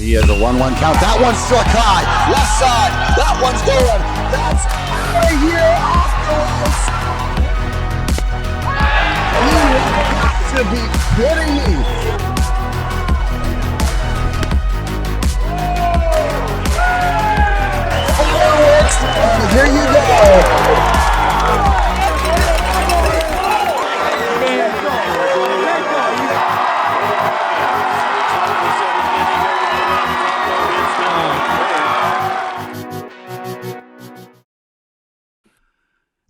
He has a 1-1 count. That one's struck high. Left side. That one's going. That's out of here off the ropes. You have to be kidding me. Fireworks. And here you go.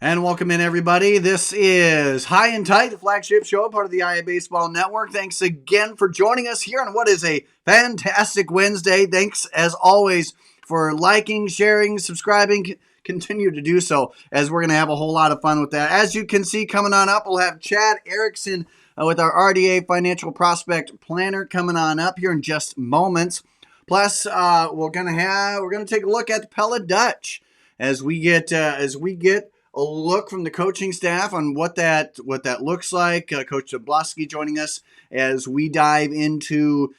And welcome in, everybody. This is High and Tight, the flagship show, part of the IA Baseball Network. Thanks again for joining us here on what is a fantastic Wednesday. Thanks, as always, for liking, sharing, subscribing. Continue to do so, as we're going to have a whole lot of fun with that. As you can see, coming on up, we'll have Chad Ericson with our RDA Financial Prospect Planner coming on up here in just moments. Plus, we're going to take a look at the Pella Dutch as we get a look from the coaching staff on what that looks like. Coach Jablonski joining us as we dive into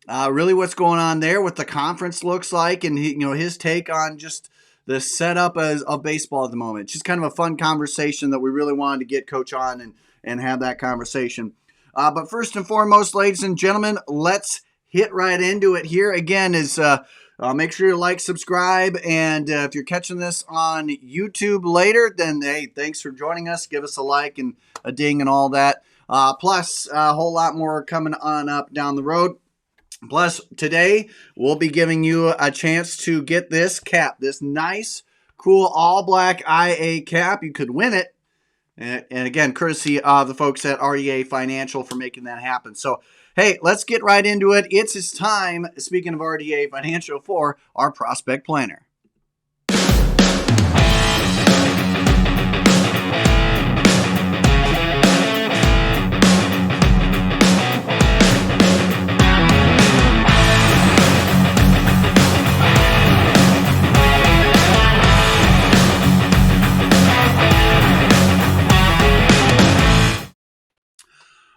really what's going on there, what the conference looks like, and his take on just the setup of baseball at the moment. It's just kind of a fun conversation that we really wanted to get Coach on and have that conversation. But first and foremost, ladies and gentlemen, let's hit right into it here. Again, make sure you like, subscribe, and if you're catching this on YouTube later, then hey, thanks for joining us. Give us a like and a ding and all that. Plus, a whole lot more coming on up down the road. Plus, today, we'll be giving you a chance to get this cap, this nice, cool, all-black IA cap. You could win it. And again, courtesy of the folks at RDA Financial for making that happen. So, hey, let's get right into it. It's time, speaking of RDA Financial, for our Prospect Planner.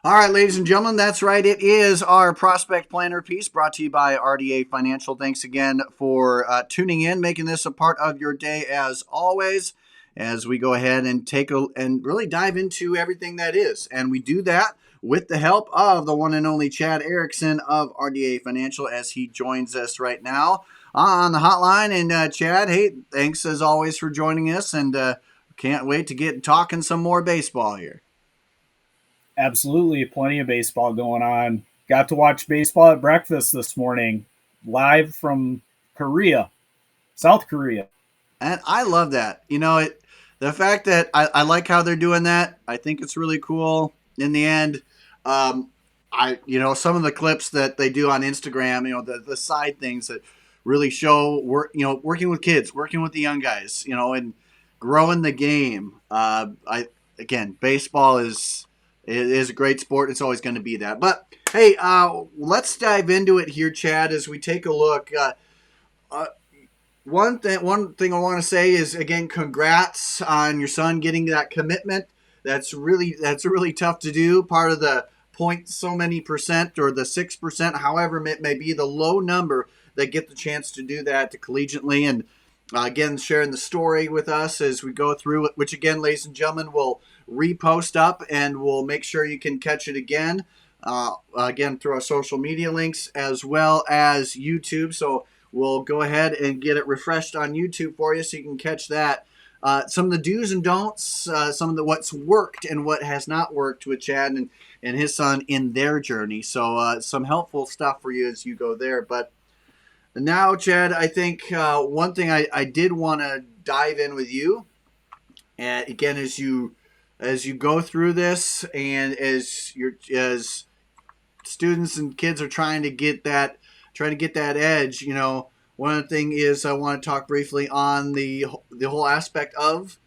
All right, ladies and gentlemen, that's right. It is our Prospect Planner piece brought to you by RDA Financial. Thanks again for tuning in, making this a part of your day as always, as we go ahead and and really dive into everything that is. And we do that with the help of the one and only Chad Ericson of RDA Financial as he joins us right now on the hotline. And Chad, hey, thanks as always for joining us, and can't wait to get talking some more baseball here. Absolutely, plenty of baseball going on. Got to watch baseball at breakfast this morning, live from Korea, South Korea. And I love that. The fact that I like how they're doing that. I think it's really cool. In the end, some of the clips that they do on Instagram, the side things that really show working with kids, working with the young guys, and growing the game. Baseball is a great sport. It's always going to be that. But hey, let's dive into it here, Chad, as we take a look. One thing I want to say is, again, congrats on your son getting that commitment. That's really tough to do. Part of the point so many percent, or the 6%, however it may be, the low number that get the chance to do that to collegiately. And again, sharing the story with us as we go through it, which again, ladies and gentlemen, will repost up, and we'll make sure you can catch it again through our social media links as well as YouTube. So we'll go ahead and get it refreshed on YouTube for you so you can catch that. Some of the do's and don'ts, some of the what's worked and what has not worked with Chad and his son in their journey. So some helpful stuff for you as you go there. But now, Chad, I think one thing I did want to dive in with you, and again, as you go through this, and as students and kids are trying to get that edge, one of the things is I want to talk briefly on the whole aspect of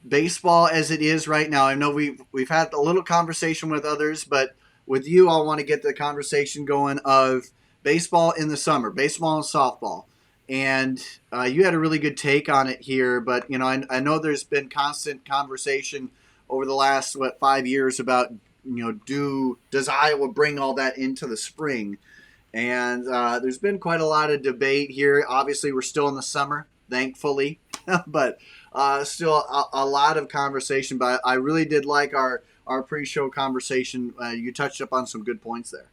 baseball as it is right now. I know we've had a little conversation with others, but with you, I want to get the conversation going of baseball in the summer, baseball and softball. And you had a really good take on it here, but I know there's been constant conversation over the last 5 years about does Iowa bring all that into the spring? And there's been quite a lot of debate here. Obviously, we're still in the summer, thankfully, but still a lot of conversation. But I really did like our pre-show conversation. You touched up on some good points there.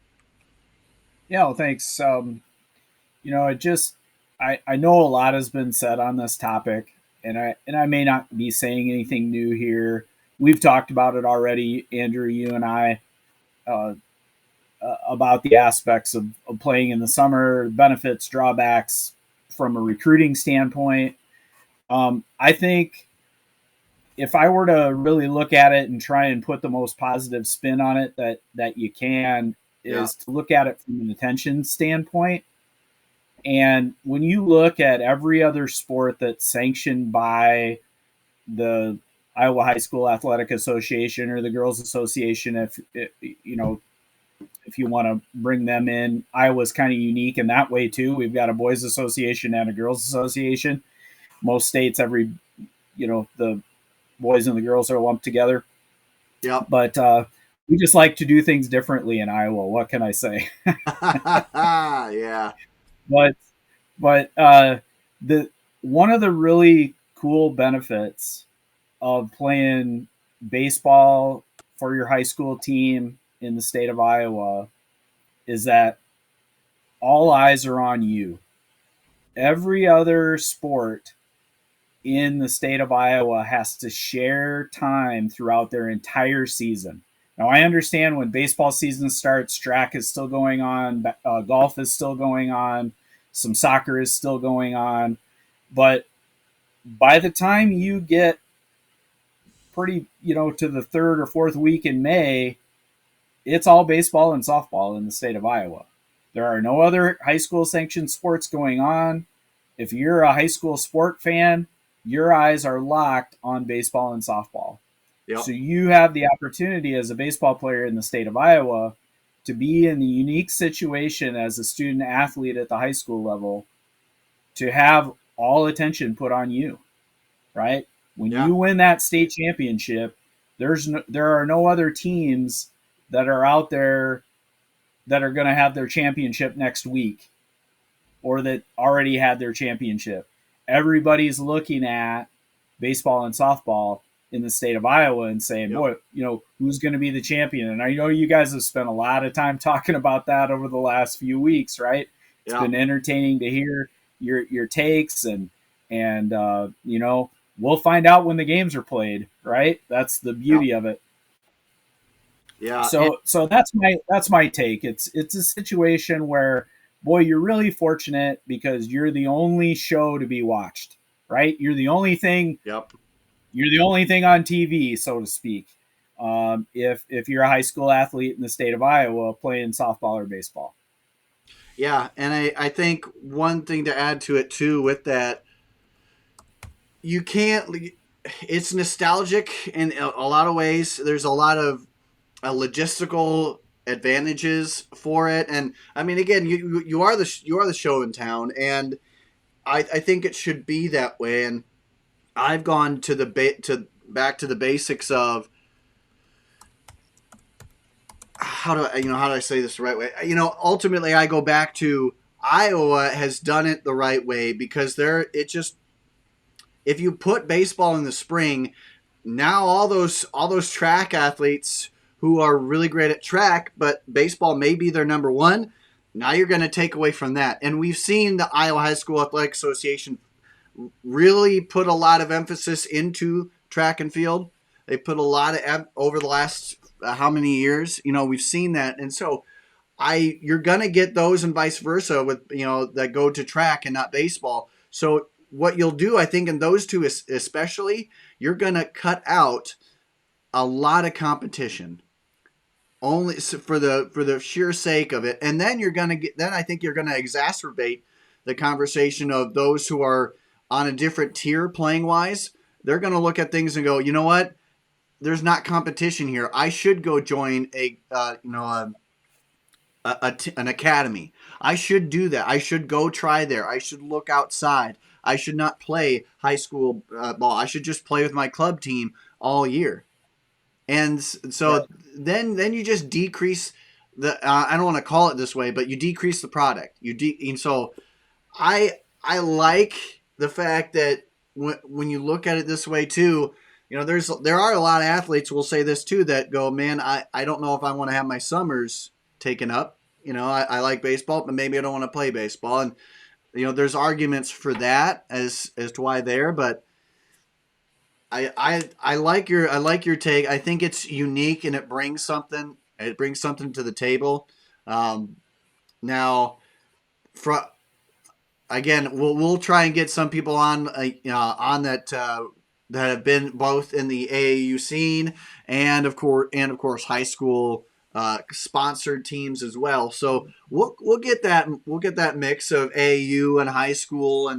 Yeah, well, thanks. It just I know a lot has been said on this topic, and I may not be saying anything new here. We've talked about it already, Andrew, you and I, uh, about the aspects of playing in the summer, benefits, drawbacks from a recruiting standpoint. I think if I were to really look at it and try and put the most positive spin on it that you can, Yeah. is to look at it from an attention standpoint. And when you look at every other sport that's sanctioned by the Iowa High School Athletic Association or the Girls Association, if you want to bring them in, Iowa's kind of unique in that way too. We've got a boys association and a girls association. Most states, the boys and the girls are lumped together. Yep. But we just like to do things differently in Iowa. What can I say? Yeah. But the one of the really cool benefits of playing baseball for your high school team in the state of Iowa is that all eyes are on you. Every other sport in the state of Iowa has to share time throughout their entire season. Now, I understand when baseball season starts, track is still going on, golf is still going on, some soccer is still going on. But by the time you get to the third or fourth week in May, it's all baseball and softball in the state of Iowa. There are no other high school sanctioned sports going on. If you're a high school sport fan, your eyes are locked on baseball and softball. Yep. So you have the opportunity as a baseball player in the state of Iowa to be in the unique situation as a student athlete at the high school level to have all attention put on you, right? When you win that state championship, there are no other teams that are out there that are going to have their championship next week or that already had their championship. Everybody's looking at baseball and softball in the state of Iowa and saying, boy, who's going to be the champion? And I know you guys have spent a lot of time talking about that over the last few weeks, right? It's been entertaining to hear your takes and we'll find out when the games are played, right? That's the beauty of it. Yeah. So that's my take. It's a situation where, boy, you're really fortunate because you're the only show to be watched, right? You're the only thing. Yep. You're the only thing on TV, so to speak. If you're a high school athlete in the state of Iowa playing softball or baseball. Yeah, and I think one thing to add to it too with that, you can't. It's nostalgic in a lot of ways. There's a lot of logistical advantages for it, and I mean, again, you are the show in town, and I think it should be that way. And I've gone to back to the basics of how do I say this the right way? Ultimately, I go back to Iowa has done it the right way because if you put baseball in the spring, now all those track athletes who are really great at track, but baseball may be their number one. Now you're going to take away from that. And we've seen the Iowa High School Athletic Association really put a lot of emphasis into track and field. They put a lot of over the last how many years, we've seen that. And so you're going to get those and vice versa with, that go to track and not baseball. So what you'll do, I think in those two especially, you're going to cut out a lot of competition only for the sheer sake of it. And then I think you're going to exacerbate the conversation of those who are on a different tier playing wise. They're going to look at things and go, you know what? There's not competition here. I should go join an academy. I should do that. I should go try there. I should look outside. I should not play high school ball. I should just play with my club team all year. And so then you just decrease I don't want to call it this way, but you decrease the product. And so I like the fact that when you look at it this way too, there are a lot of athletes will say this too that go, man, I don't know if I want to have my summers taken up. I like baseball, but maybe I don't want to play baseball. And there's arguments for that as to why there, but I like your take. I think it's unique and it brings something. It brings something to the table. Now, for again, we'll try and get some people on that have been both in the AAU scene and of course high school sponsored teams as well. So we'll get that mix of AAU and high school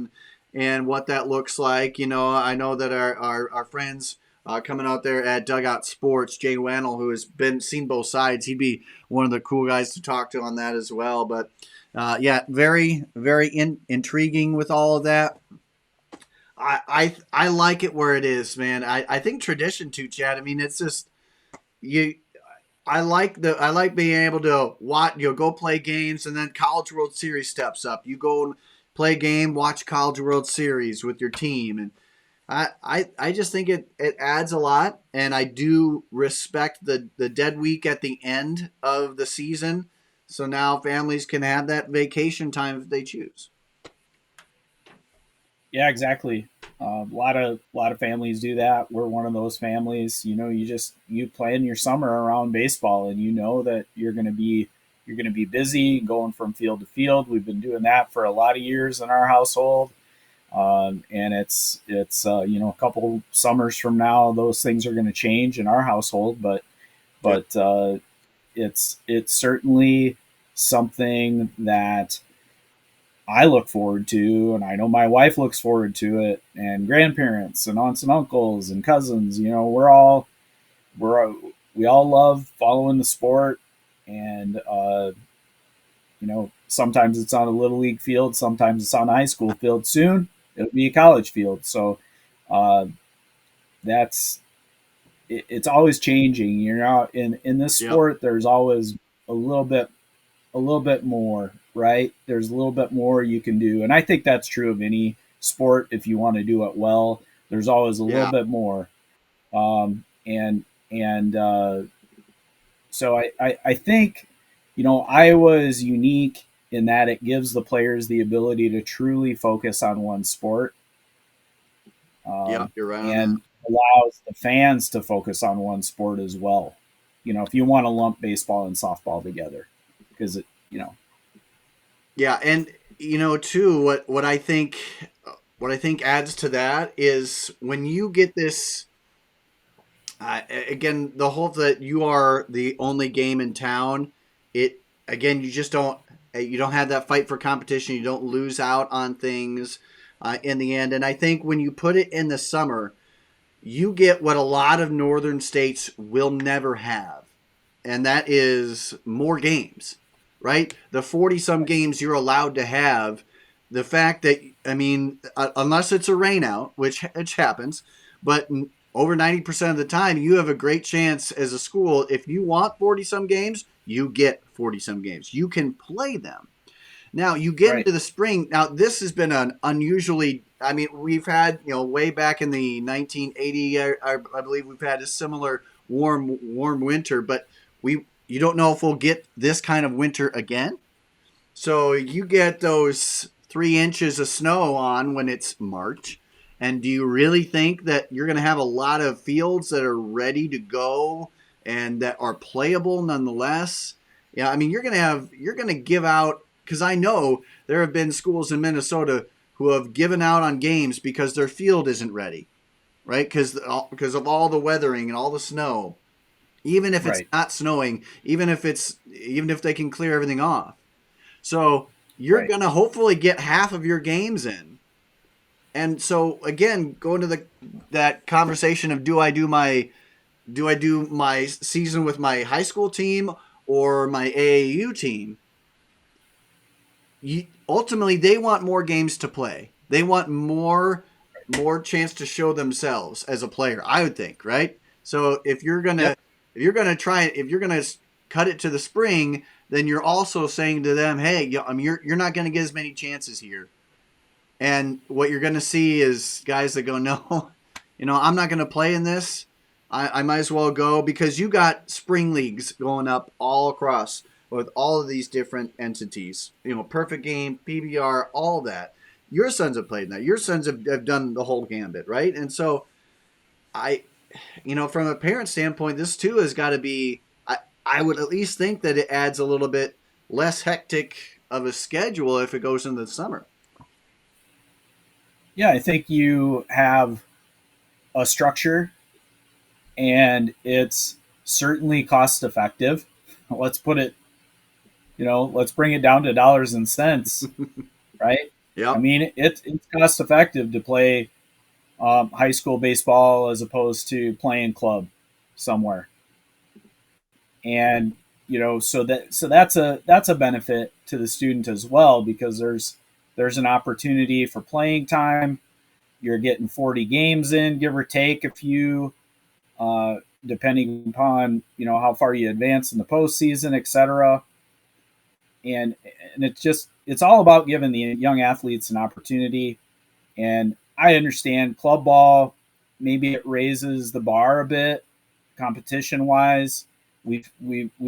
and what that looks like. I know that our friends coming out there at Dugout Sports, Jay Wannell, who has seen both sides, he'd be one of the cool guys to talk to on that as well. But yeah, very, very intriguing with all of that. I like it where it is, man. I think tradition too, Chad. I mean, it's just you. I like being able to watch, go play games, and then College World Series steps up. You go and play a game, watch College World Series with your team, and I just think it adds a lot, and I do respect the dead week at the end of the season. So now families can have that vacation time if they choose. Yeah, exactly. A lot of families do that. We're one of those families. You plan your summer around baseball, and that you're going to be busy going from field to field. We've been doing that for a lot of years in our household, and it's a couple summers from now, those things are going to change in our household. But it's certainly something that I look forward to, and I know my wife looks forward to it, and grandparents and aunts and uncles and cousins. We all love following the sport, and sometimes it's on a little league field, sometimes it's on a high school field. Soon it'll be a college field. So it's always changing. In this sport, yep. There's always a little bit more, right? There's a little bit more you can do. And I think that's true of any sport. If you want to do it well, there's always a little bit more. So I think, Iowa is unique in that it gives the players the ability to truly focus on one sport. You're right. And allows the fans to focus on one sport as well. If you want to lump baseball and softball together, because Yeah, and too, what I think adds to that is when you get this. Again, the whole that you are the only game in town. You just don't have that fight for competition. You don't lose out on things in the end. And I think when you put it in the summer, you get what a lot of northern states will never have, and that is more games. Right? The 40-some games you're allowed to have, the fact that, unless it's a rainout, which happens, but over 90% of the time, you have a great chance as a school. If you want 40-some games, you get 40-some games. You can play them. Now, you get into the spring. Now, this has been an unusually, we've had, way back in the 1980, I believe we've had a similar warm winter, but you don't know if we'll get this kind of winter again. So you get those 3 inches of snow on when it's March. And do you really think that you're going to have a lot of fields that are ready to go and that are playable nonetheless? Yeah, you're going to give out, because I know there have been schools in Minnesota who have given out on games because their field isn't ready, right? Because of all the weathering and all the snow. Even if it's not snowing, even if they can clear everything off. So you're going to hopefully get half of your games in. And so again, going to that conversation of do I do my season with my high school team or my AAU team? Ultimately, they want more games to play. They want more chance to show themselves as a player, I would think, right? So if you're gonna cut it to the spring, then you're also saying to them, hey, you're not going to get as many chances here. And what you're going to see is guys that go, no, I'm not going to play in this. I might as well go, because you got spring leagues going up all across with all of these different entities. Perfect Game, PBR, all that. Your sons have played in that. Your sons have done the whole gambit, right? And so from a parent standpoint, this too has got to be, I would at least think that it adds a little bit less hectic of a schedule if it goes into the summer. Yeah, I think you have a structure, and it's certainly cost effective. Let's put it, let's bring it down to dollars and cents, right? Yeah. I mean, it's cost effective to play high school baseball as opposed to playing club somewhere. And so that's a benefit to the student as well, because there's an opportunity for playing time. You're getting 40 games in, give or take a few, depending upon how far you advance in the postseason, etc. And it's all about giving the young athletes an opportunity. And I understand club ball, maybe it raises the bar a bit, competition wise. We've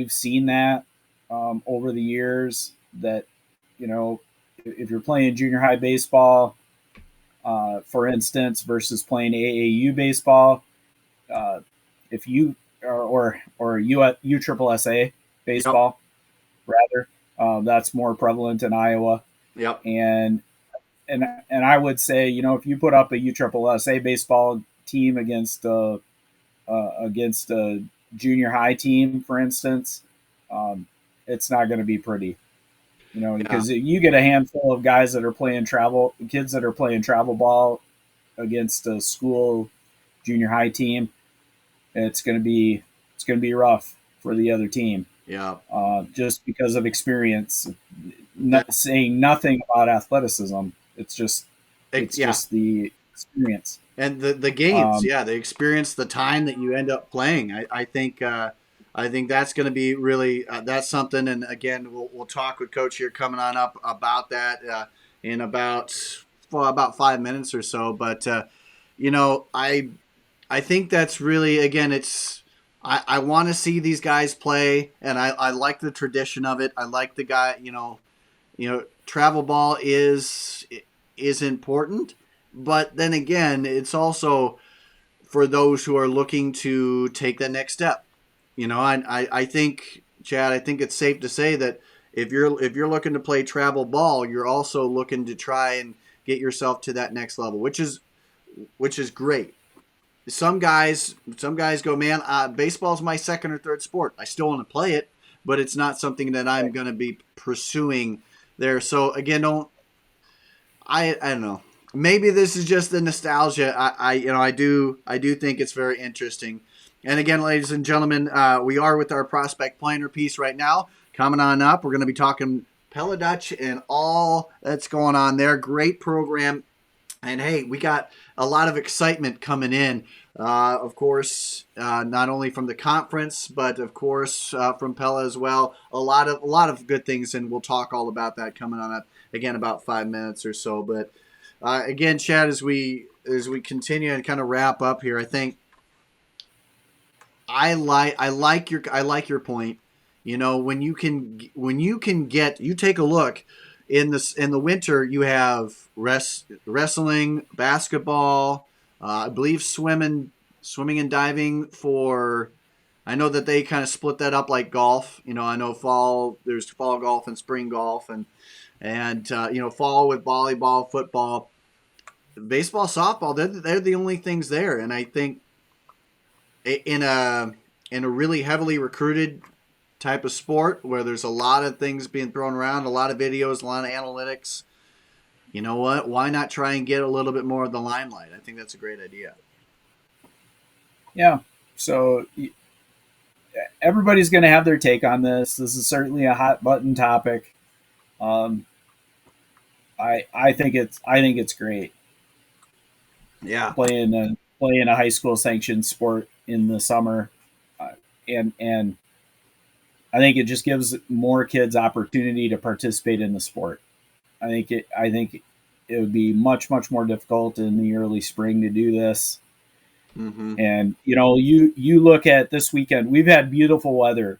seen that over the years, that if you're playing junior high baseball, for instance, versus playing AAU baseball, if you or USSSA baseball, yep, rather, that's more prevalent in Iowa. Yep. And I would say, if you put up a USSSA baseball team against a junior high team, for instance, it's not going to be pretty. Because you get a handful of guys that are playing kids that are playing travel ball against a school junior high team, it's going to be rough for the other team. Yeah. Just because of experience, saying nothing about athleticism. It's just the experience. And the games, the experience, the time that you end up playing. I think that's going to be really that's something. And again, we'll talk with Coach here coming on up about that in about 5 minutes or so. But I think that's really, again, it's I want to see these guys play, and I like the tradition of it. I like the guy, travel ball is important, but then again, it's also for those who are looking to take that next step. I think, Chad, I think it's safe to say that if you're looking to play travel ball, you're also looking to try and get yourself to that next level, which is great. Some guys go, man, baseball's my second or third sport. I still want to play it, but it's not something that I'm going to be pursuing there. So again, I don't know. Maybe this is just the nostalgia. I do think it's very interesting. And again, ladies and gentlemen, we are with our prospect planner piece right now. Coming on up, we're going to be talking Pella Dutch and all that's going on there. Great program. And hey, we got a lot of excitement coming in. Of course, not only from the conference, but of course from Pella as well. A lot of good things, and we'll talk all about that coming on up again about 5 minutes or so. But again, Chad, as we continue and kind of wrap up here, I think I like your point. When you can get, you take a look. In the winter, you have wrestling, basketball, I believe swimming and diving. I know that they kind of split that up like golf. I know there's fall golf and spring golf, and fall with volleyball, football, baseball, softball. They're the only things there, and I think in a really heavily recruited type of sport where there's a lot of things being thrown around, a lot of videos, a lot of analytics, you know what? Why not try and get a little bit more of the limelight? I think that's a great idea. Yeah. So everybody's going to have their take on this. This is certainly a hot button topic. I think it's great. Yeah. Playing a high school sanctioned sport in the summer, and I think it just gives more kids opportunity to participate in the sport. I think it would be much, much more difficult in the early spring to do this. Mm-hmm. And you look at this weekend. We've had beautiful weather.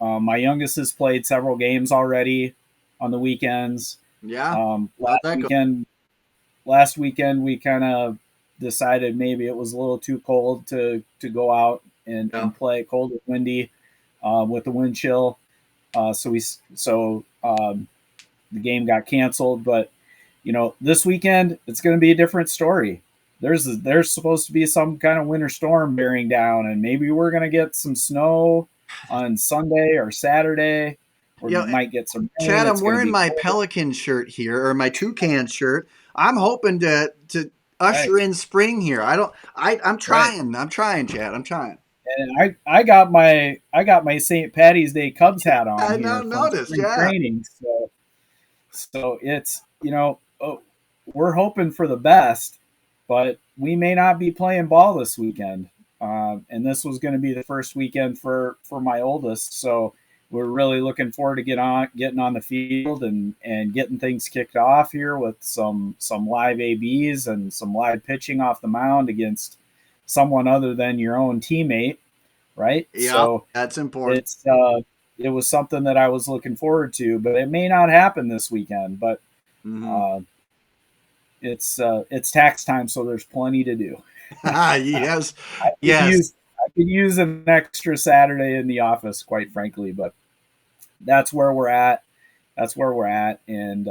My youngest has played several games already on the weekends. Yeah. How'd Last that go? weekend we kind of decided maybe it was a little too cold to go out Yeah. and play, cold and windy, with the wind chill. So the game got canceled. But this weekend it's going to be a different story. There's supposed to be some kind of winter storm bearing down, and maybe we're going to get some snow on Sunday or Saturday, or You know, might get some rain. Chad, I'm It's going to wearing be my cold. Pelican shirt here, or my Toucan shirt. I'm hoping to Right, usher in spring here. I'm right. trying. I'm trying, Chad. I'm trying. And I got my St. Patty's Day Cubs hat on I now here from noticed. spring Yeah. training. So it's we're hoping for the best, but we may not be playing ball this weekend. And this was going to be the first weekend for my oldest, so we're really looking forward to getting on the field and getting things kicked off here with some live ABs and some live pitching off the mound against someone other than your own teammate, right? Yeah. So That's important. it was something that I was looking forward to, but it may not happen this weekend. But Mm-hmm. uh, it's tax time, so there's plenty to do. Yes. I could Yes. use an extra Saturday in the office, quite frankly, but that's where we're at. That's where we're at, and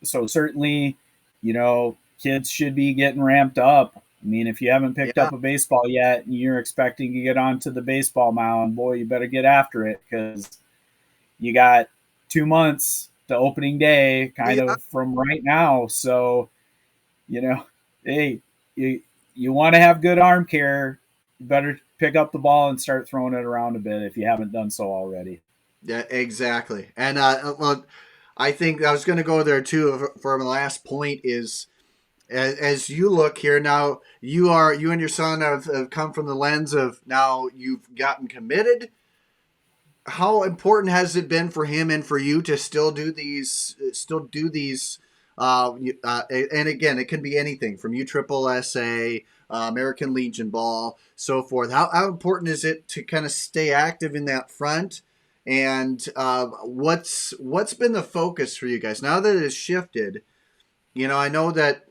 so certainly, kids should be getting ramped up. I mean, if you haven't picked Yeah. up a baseball yet and you're expecting to get onto the baseball mound, boy, you better get after it, because you got 2 months to opening day kind Yeah. of from right now. So, you know, hey, you want to have good arm care, you better pick up the ball and start throwing it around a bit if you haven't done so already. Yeah. Exactly. And well, I think I was going to go there too. For my last point is, as you look here now, you and your son have come from the lens of now you've gotten committed. How important has it been for him and for you to still do these and again, it can be anything from USSSA, American Legion ball, so forth. How important is it to kind of stay active in that front? And what's been the focus for you guys now that it has shifted? I know that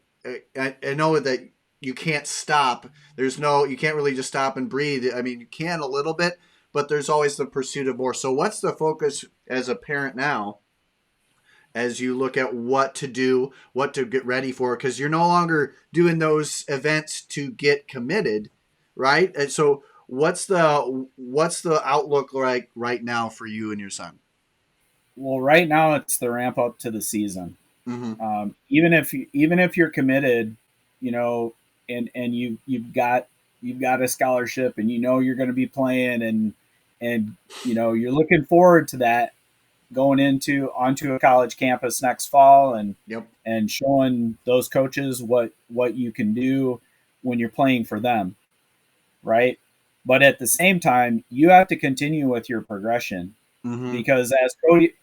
I know that you can't stop. You can't really just stop and breathe. I mean, you can a little bit, but there's always the pursuit of more. So what's the focus as a parent now as you look at what to do, what to get ready for? Because you're no longer doing those events to get committed, right? And so what's the outlook like right now for you and your son? Well, right now it's the ramp up to the season. Mm-hmm. Even if you're committed, you know, and you've got a scholarship, and you're going to be playing, and you're looking forward to that, going onto a college campus next fall, Yep. and showing those coaches what you can do when you're playing for them, right? But at the same time, you have to continue with your progression, Mm-hmm. because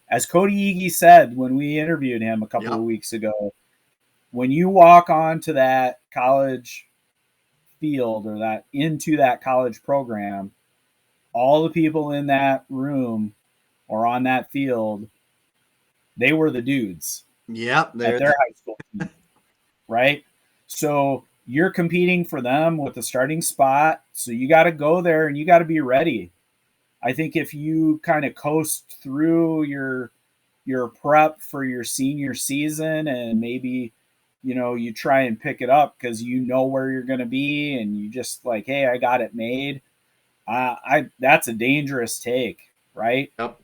as Cody Ege said when we interviewed him a couple of Yep. weeks ago, when you walk onto that college field, or that into that college program, all the people in that room or on that field, they were the dudes Yep. at There. their high school team, right? So you're competing for them with the starting spot. So you got to go there and you got to be ready. I think if you kind of coast through your prep for your senior season, and maybe you try and pick it up because you know where you're going to be, and you just like, hey, I got it made. I That's a dangerous take, right? Yep.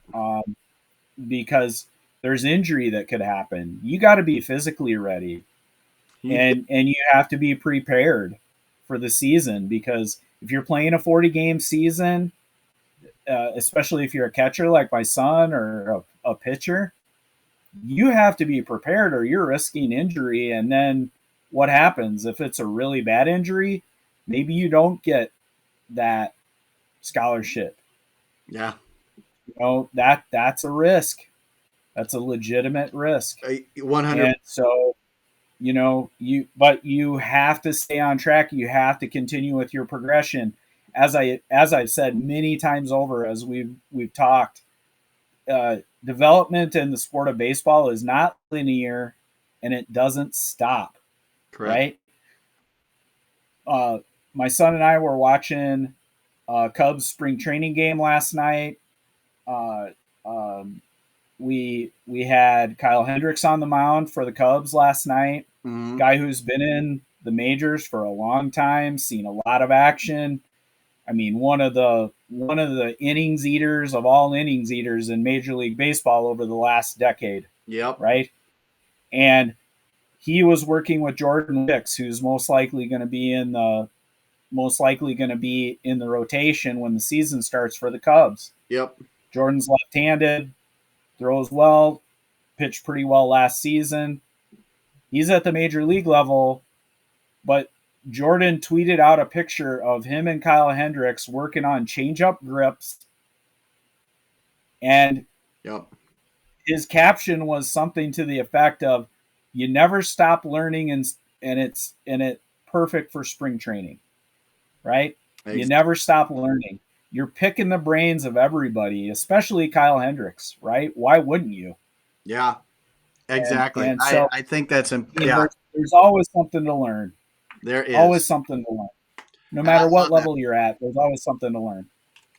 Because there's injury that could happen. You got to be physically ready, You did. and you have to be prepared for the season, because if you're playing a 40 game season, especially if you're a catcher like my son, or a pitcher, you have to be prepared, or you're risking injury. And then what happens if it's a really bad injury? Maybe you don't get that scholarship. Yeah. that's a risk. That's a legitimate risk. 100. And so, but you have to stay on track. You have to continue with your progression. As I've said many times over, as we've talked, development in the sport of baseball is not linear, and it doesn't stop. Correct. Right? My son and I were watching Cubs spring training game last night. We had Kyle Hendricks on the mound for the Cubs last night. Mm-hmm. Guy who's been in the majors for a long time, seen a lot of action. I mean, one of the innings eaters of all innings eaters in Major League Baseball over the last decade. Yep. Right. And he was working with Jordan Hicks, who's most likely going to be in the rotation when the season starts for the Cubs. Yep. Jordan's left-handed, throws well, pitched pretty well last season. He's at the major league level, but Jordan tweeted out a picture of him and Kyle Hendricks working on change-up grips, and yep. His caption was something to the effect of, "You never stop learning, and it's perfect for spring training." Right? Exactly. You never stop learning. You're picking the brains of everybody, especially Kyle Hendricks, right? Why wouldn't you? Yeah, exactly. And so, I think that's there's always something to learn. There is always something to learn. No matter what level you're at, there's always something to learn.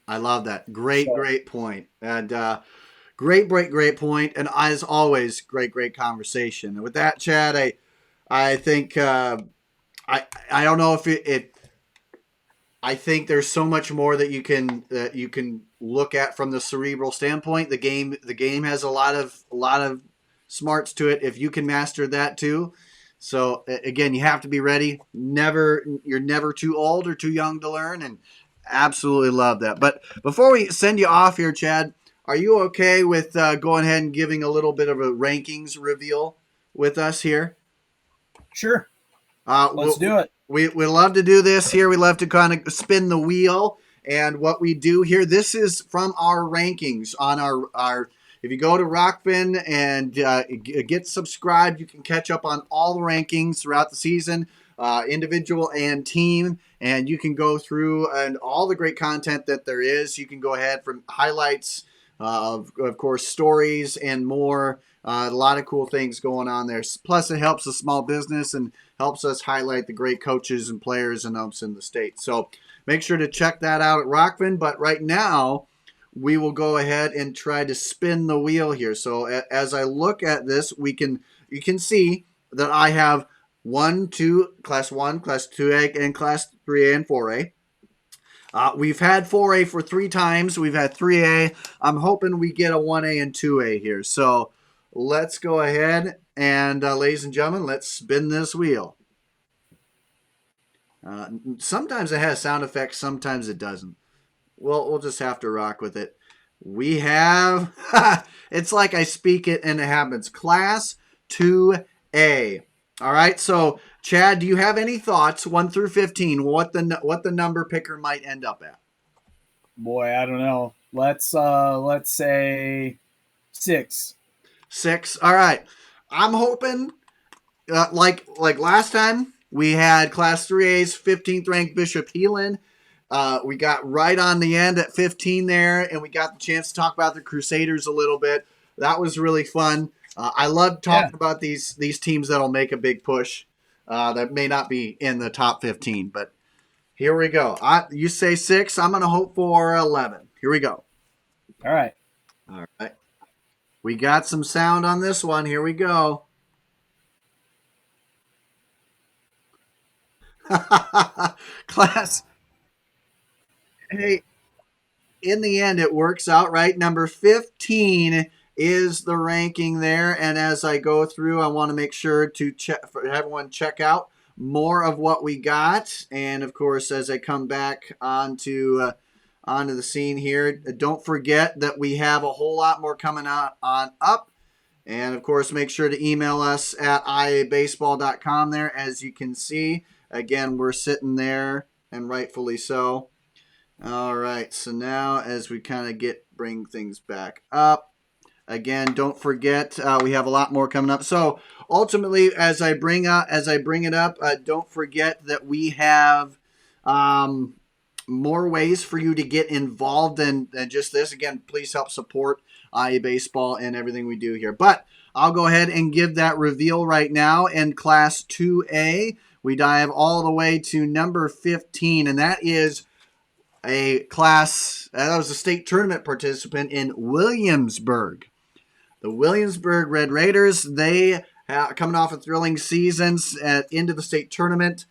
I love that. Great point. And great point. And as always, great conversation. And with that, Chad, I think I don't know if I think there's so much more that you can look at from the cerebral standpoint. The game has a lot of smarts to it if you can master that too. So again, you have to be ready. You're never too old or too young to learn, and absolutely love that. But before we send you off here, Chad, are you okay with going ahead and giving a little bit of a rankings reveal with us here? Sure. Let's do it. We love to do this here. We love to kind of spin the wheel. And what we do here, this is from our rankings on our if you go to Rockfin and get subscribed, you can catch up on all the rankings throughout the season, individual and team. And you can go through and all the great content that there is. You can go ahead from highlights, of course, stories and more. A lot of cool things going on there. Plus, it helps the small business and helps us highlight the great coaches and players and umps in the state. So make sure to check that out at Rockfin. But right now, we will go ahead and try to spin the wheel here. So as I look at this, you can see that I have Class 1, Class 2A, and Class 3A and 4A. We've had 4A for 3 times. We've had 3A. I'm hoping we get a 1A and 2A here. So let's go ahead and, ladies and gentlemen, let's spin this wheel. Sometimes it has sound effects, sometimes it doesn't. We'll just have to rock with it. We have, it's like I speak it and it happens. Class 2A. All right, so Chad, do you have any thoughts, 1 through 15, what the number picker might end up at? Boy, I don't know. Let's say 6. 6. All right. I'm hoping, like last time, we had Class 3A's 15th ranked Bishop Heelan. We got right on the end at 15 there, and we got the chance to talk about the Crusaders a little bit. That was really fun. I love talking about these teams that'll make a big push that may not be in the top 15. But here we go. You say 6. I'm going to hope for 11. Here we go. All right. We got some sound on this one. Here we go. Class. Hey, in the end, it works out, right? Number 15 is the ranking there. And as I go through, I want to make sure to for everyone check out more of what we got. And of course, as I come back onto the scene here, don't forget that we have a whole lot more coming out on up. And of course, make sure to email us at iabaseball.com there. As you can see, again, we're sitting there, and rightfully so. All right. So now, as we kind of bring things back up, again, don't forget we have a lot more coming up. So ultimately, as I bring it up, don't forget that we have more ways for you to get involved than just this. Again, please help support IA Baseball and everything we do here. But I'll go ahead and give that reveal right now. In Class 2A, we dive all the way to number 15, and that is a class that was a state tournament participant in Williamsburg. The Williamsburg Red Raiders, they coming off a thrilling seasons into the state tournament.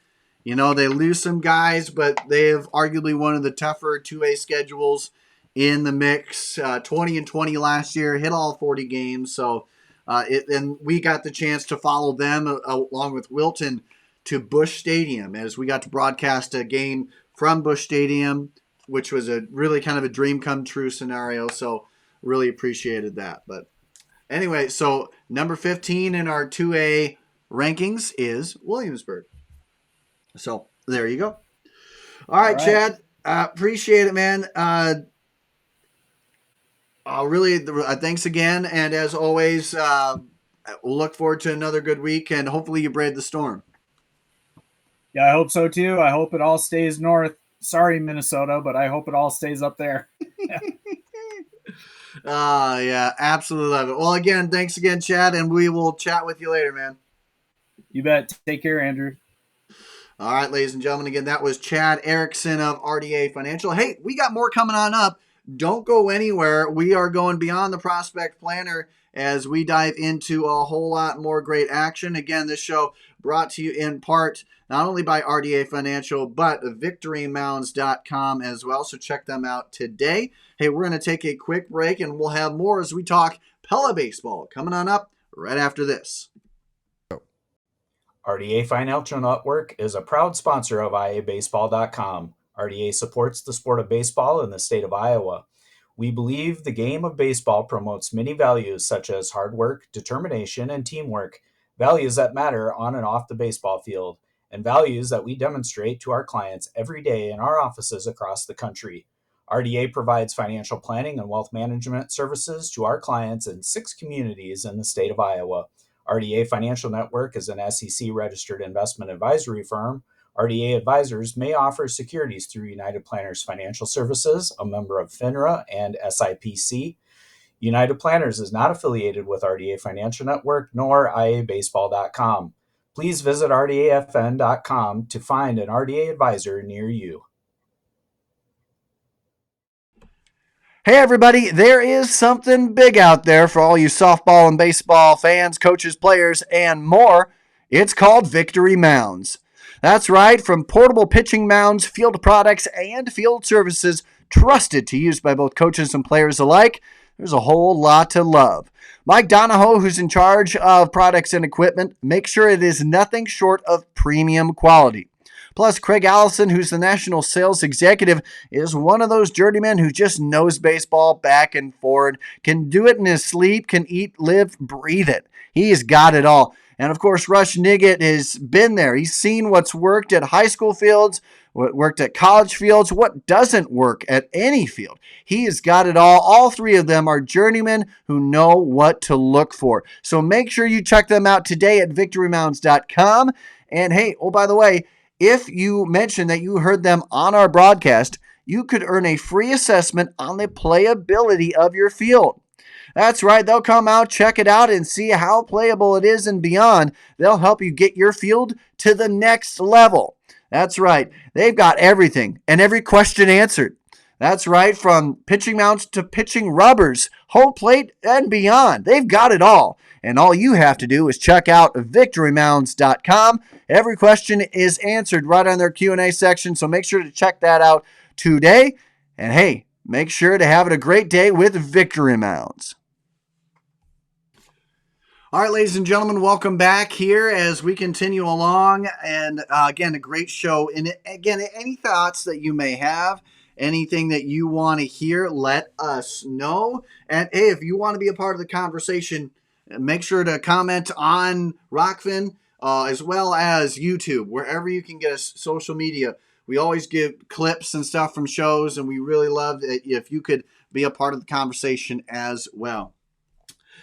You know, they lose some guys, but they have arguably one of the tougher 2A schedules in the mix. 20-20 last year, hit all 40 games. So, and we got the chance to follow them along with Wilton to Busch Stadium as we got to broadcast a game from Busch Stadium, which was a really kind of a dream come true scenario. So, really appreciated that. But anyway, so number 15 in our 2A rankings is Williamsburg. So there you go. All right, Chad. Appreciate it, man. Thanks again. And as always, we'll look forward to another good week, and hopefully you brave the storm. Yeah, I hope so too. I hope it all stays north. Sorry, Minnesota, but I hope it all stays up there. Yeah, absolutely love it. Well, again, thanks again, Chad, and we will chat with you later, man. You bet. Take care, Andrew. All right, ladies and gentlemen, again, that was Chad Ericson of RDA Financial. Hey, we got more coming on up. Don't go anywhere. We are going beyond the prospect planner as we dive into a whole lot more great action. Again, this show brought to you in part not only by RDA Financial, but victorymounds.com as well. So check them out today. Hey, we're going to take a quick break, and we'll have more as we talk Pella baseball coming on up right after this. RDA Financial Network is a proud sponsor of IABaseball.com. RDA supports the sport of baseball in the state of Iowa. We believe the game of baseball promotes many values such as hard work, determination, and teamwork, values that matter on and off the baseball field, and values that we demonstrate to our clients every day in our offices across the country. RDA provides financial planning and wealth management services to our clients in 6 communities in the state of Iowa. RDA Financial Network is an SEC-registered investment advisory firm. RDA advisors may offer securities through United Planners Financial Services, a member of FINRA and SIPC. United Planners is not affiliated with RDA Financial Network nor IABaseball.com. Please visit RDAFN.com to find an RDA advisor near you. Hey everybody, there is something big out there for all you softball and baseball fans, coaches, players, and more. It's called Victory Mounds. That's right, from portable pitching mounds, field products, and field services trusted to use by both coaches and players alike, there's a whole lot to love. Mike Donahoe, who's in charge of products and equipment, makes sure it is nothing short of premium quality. Plus, Craig Allison, who's the national sales executive, is one of those journeymen who just knows baseball back and forward, can do it in his sleep, can eat, live, breathe it. He's got it all. And of course, Rush Niggett has been there. He's seen what's worked at high school fields, what worked at college fields, what doesn't work at any field. He has got it all. All 3 of them are journeymen who know what to look for. So make sure you check them out today at victorymounds.com. And hey, oh, by the way, if you mention that you heard them on our broadcast, you could earn a free assessment on the playability of your field. That's right, they'll come out, check it out, and see how playable it is and beyond. They'll help you get your field to the next level. That's right, they've got everything and every question answered. That's right, from pitching mounts to pitching rubbers, home plate, and beyond. They've got it all. And all you have to do is check out victorymounds.com. Every question is answered right on their Q&A section, so make sure to check that out today. And hey, make sure to have it a great day with Victory Mounds. All right, ladies and gentlemen, welcome back here as we continue along. And again, a great show. And again, any thoughts that you may have, anything that you want to hear, let us know. And hey, if you want to be a part of the conversation, make sure to comment on Rockfin as well as YouTube, wherever you can get us social media. We always give clips and stuff from shows, and we really love it if you could be a part of the conversation as well.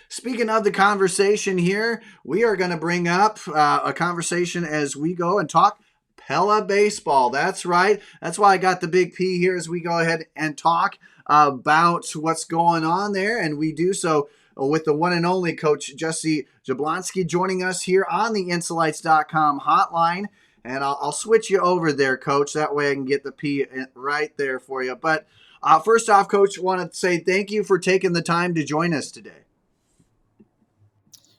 Speaking of the conversation here, we are going to bring up a conversation as we go and talk Pella baseball. That's right. That's why I got the big P here as we go ahead and talk about what's going on there. And we do so with the one and only Coach Jesse Jablonski joining us here on the Insulites.com hotline. And I'll switch you over there, Coach. That way I can get the P right there for you. But first off, Coach, I want to say thank you for taking the time to join us today.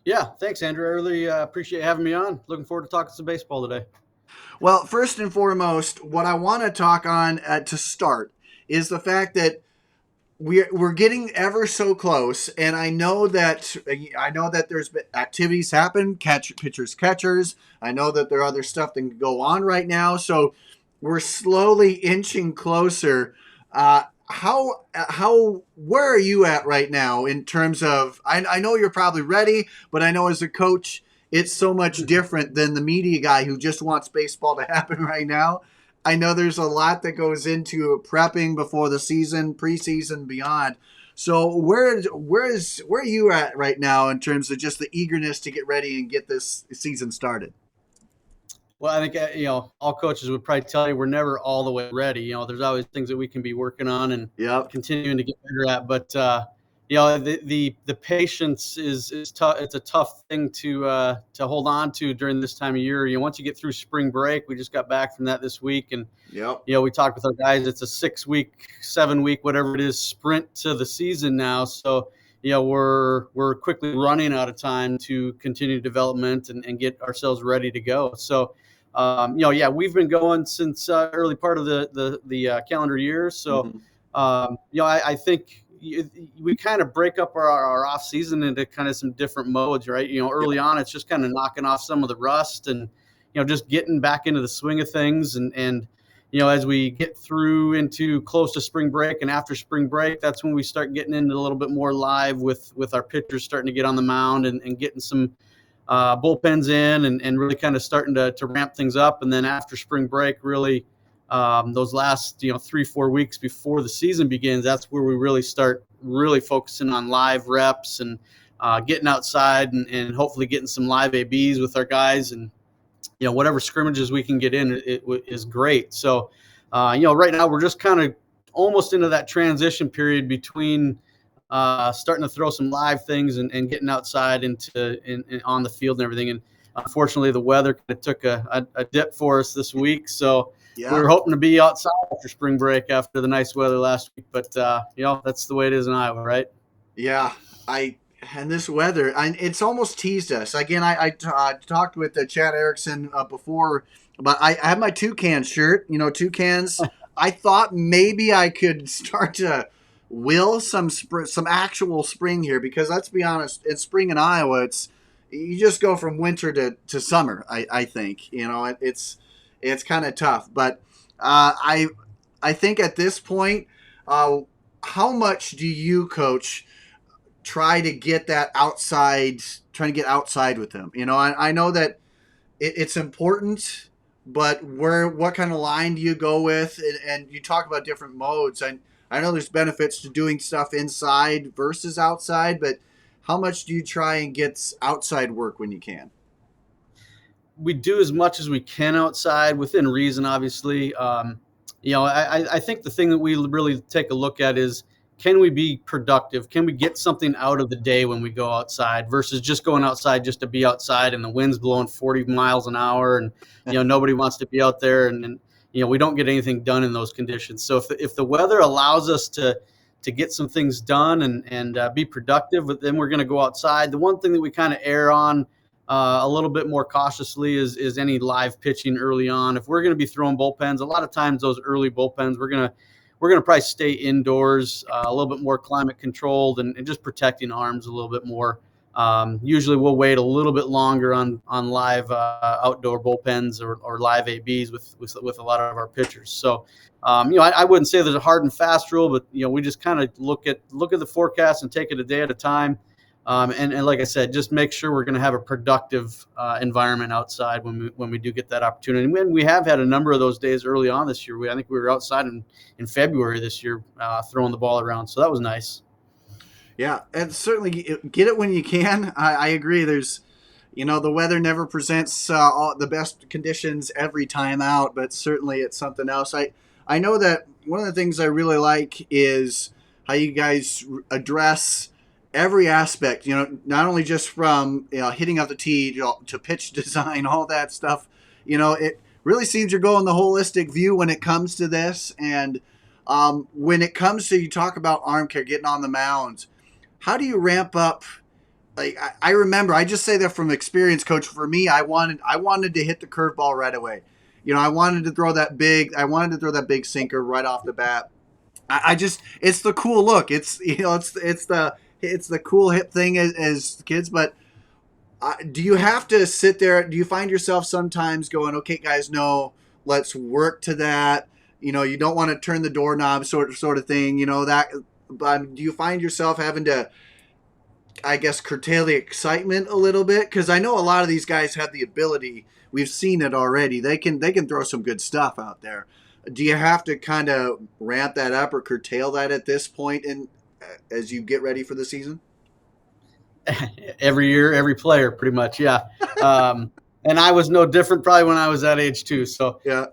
Yeah, thanks, Andrew. I really appreciate having me on. Looking forward to talking some baseball today. Well, first and foremost, what I want to talk on to start is the fact that we're getting ever so close, and I know that there's been activities happen, pitchers, catchers. I know that there are other stuff that can go on right now, so we're slowly inching closer. Where are you at right now in terms of? I know you're probably ready, but I know as a coach, it's so much different than the media guy who just wants baseball to happen right now. I know there's a lot that goes into prepping before the season, preseason, beyond. So where are you at right now in terms of just the eagerness to get ready and get this season started? Well, I think, all coaches would probably tell you we're never all the way ready. There's always things that we can be working on and continuing to get better at. But, the patience is tough. It's a tough thing to hold on to during this time of year. Once you get through spring break, we just got back from that this week. And, we talked with our guys. It's a 6-week, 7-week, whatever it is, sprint to the season now. So, we're quickly running out of time to continue development and get ourselves ready to go. So, we've been going since early part of the calendar year. So, I think we kind of break up our off season into kind of some different modes, right? Early on, it's just kind of knocking off some of the rust and, just getting back into the swing of things. And as we get through into close to spring break and after spring break, that's when we start getting into a little bit more live with our pitchers starting to get on the mound and getting some bullpens in and really kind of starting to ramp things up. And then after spring break, really those last 3-4 weeks before the season begins, that's where we really start really focusing on live reps and getting outside and hopefully getting some live ABs with our guys. And whatever scrimmages we can get in, it is great. So right now we're just kind of almost into that transition period between starting to throw some live things and getting outside on the field and everything. And unfortunately, the weather kind of took a dip for us this week. So we were hoping to be outside after spring break after the nice weather last week. But, that's the way it is in Iowa, right? Yeah, and this weather, it's almost teased us. Again, I talked with Chad Ericson before, but I have my Toucan shirt, Toucans. I thought maybe I could start to will some actual spring here, because let's be honest, it's spring in Iowa. You just go from winter to summer. I think it's kind of tough, but I think at this point, how much do you, Coach, try to get that outside? Trying to get outside with them. I know that it's important, but what kind of line do you go with? And you talk about different modes. I know there's benefits to doing stuff inside versus outside, but how much do you try and get outside work when you can? We do as much as we can outside within reason, obviously. I think the thing that we really take a look at is, can we be productive? Can we get something out of the day when we go outside versus just going outside just to be outside and the wind's blowing 40 miles an hour and, nobody wants to be out there and we don't get anything done in those conditions. So if the weather allows us to get some things done and be productive, then we're going to go outside. The one thing that we kind of err on a little bit more cautiously is any live pitching early on. If we're going to be throwing bullpens, a lot of times those early bullpens, we're going to probably stay indoors, a little bit more climate controlled and just protecting arms a little bit more. Usually we'll wait a little bit longer on live outdoor bullpens or live ABs with a lot of our pitchers. So, I wouldn't say there's a hard and fast rule, but we just kind of look at the forecast and take it a day at a time. And like I said, just make sure we're going to have a productive environment outside when we do get that opportunity. And when we have had a number of those days early on this year, I think we were outside in February this year throwing the ball around, so that was nice. Yeah, and certainly get it when you can. I agree. There's, the weather never presents all the best conditions every time out, but certainly it's something else. I know that one of the things I really like is how you guys address every aspect, not only just from hitting up the tee to pitch design, all that stuff. It really seems you're going the holistic view when it comes to this. And when it comes to, you talk about arm care, getting on the mounds, how do you ramp up? Like I remember, I just say that from experience, Coach. For me, I wanted to hit the curveball right away. I wanted to throw that big sinker right off the bat. I just, it's the cool look. It's the cool hip thing as kids. But do you have to sit there? Do you find yourself sometimes going, okay, guys, no, let's work to that. You don't want to turn the doorknob sort of thing. That. But do you find yourself having to, I guess, curtail the excitement a little bit? Because I know a lot of these guys have the ability. We've seen it already. They can throw some good stuff out there. Do you have to kind of ramp that up or curtail that at this point as you get ready for the season? Every year, every player, pretty much, yeah. And I was no different probably when I was that age too. So yeah,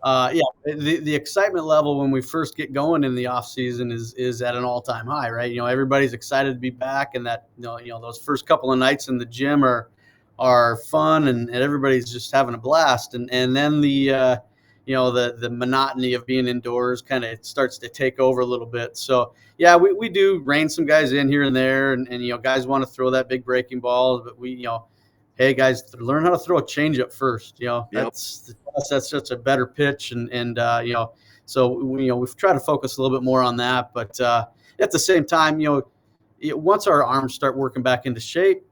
the excitement level when we first get going in the off season is at an all-time high, right? Everybody's excited to be back, and that those first couple of nights in the gym are fun, and everybody's just having a blast. And then the monotony of being indoors kind of starts to take over a little bit. So yeah, we do rein some guys in here and there, and guys want to throw that big breaking ball, but hey guys, learn how to throw a changeup first. That's such a better pitch, and so we've tried to focus a little bit more on that. But at the same time, once our arms start working back into shape,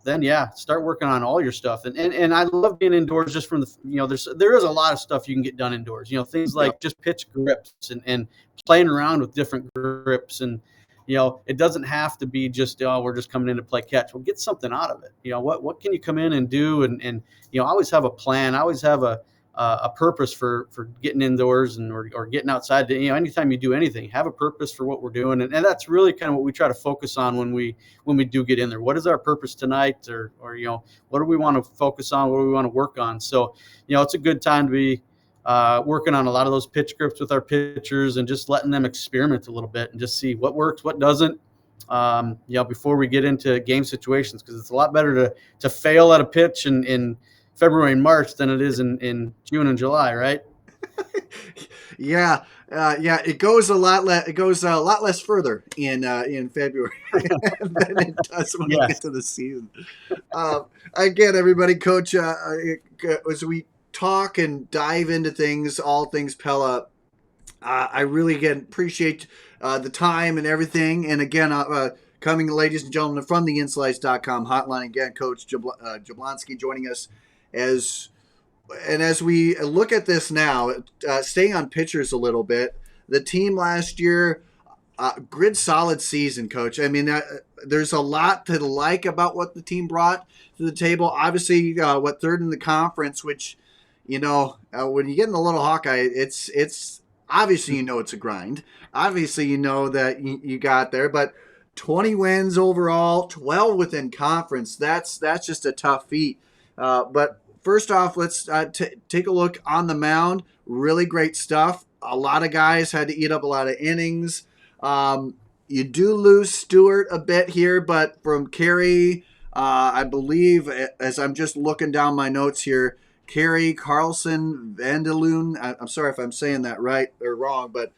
then start working on all your stuff. And I love being indoors just from there is a lot of stuff you can get done indoors. Things like just pitch grips and playing around with different grips, and it doesn't have to be just, we're just coming in to play catch. Well, get something out of it. What can you come in and do? And I always have a plan. I always have a purpose for getting indoors or getting outside. Anytime you do anything, have a purpose for what we're doing. And that's really kind of what we try to focus on when we do get in there. What is our purpose tonight? Or what do we want to focus on? What do we want to work on? So, it's a good time to be working on a lot of those pitch grips with our pitchers and just letting them experiment a little bit and just see what works, what doesn't, before we get into game situations, because it's a lot better to fail at a pitch in February and March than it is in June and July, right? Yeah. It goes a lot less further in February than it does when we get to the season. Again, everybody, Coach, as we talk and dive into things, all things Pella, I really again appreciate the time and everything. And again, coming, ladies and gentlemen, from the inslice.com hotline, again, Coach Jablonski joining us as we look at this now, staying on pitchers a little bit. The team last year, grid solid season, Coach. I mean, there's a lot to like about what the team brought to the table. Obviously, third in the conference, which, when you get in the Little Hawkeye, it's obviously, it's a grind. Obviously, that you got there, but 20 wins overall, 12 within conference. That's just a tough feat. But first off, let's take a look on the mound. Really great stuff. A lot of guys had to eat up a lot of innings. You do lose Stewart a bit here, but from Carey, I believe, as I'm just looking down my notes here, Carey, Carlson, Vandeloon. I'm sorry if I'm saying that right or wrong, but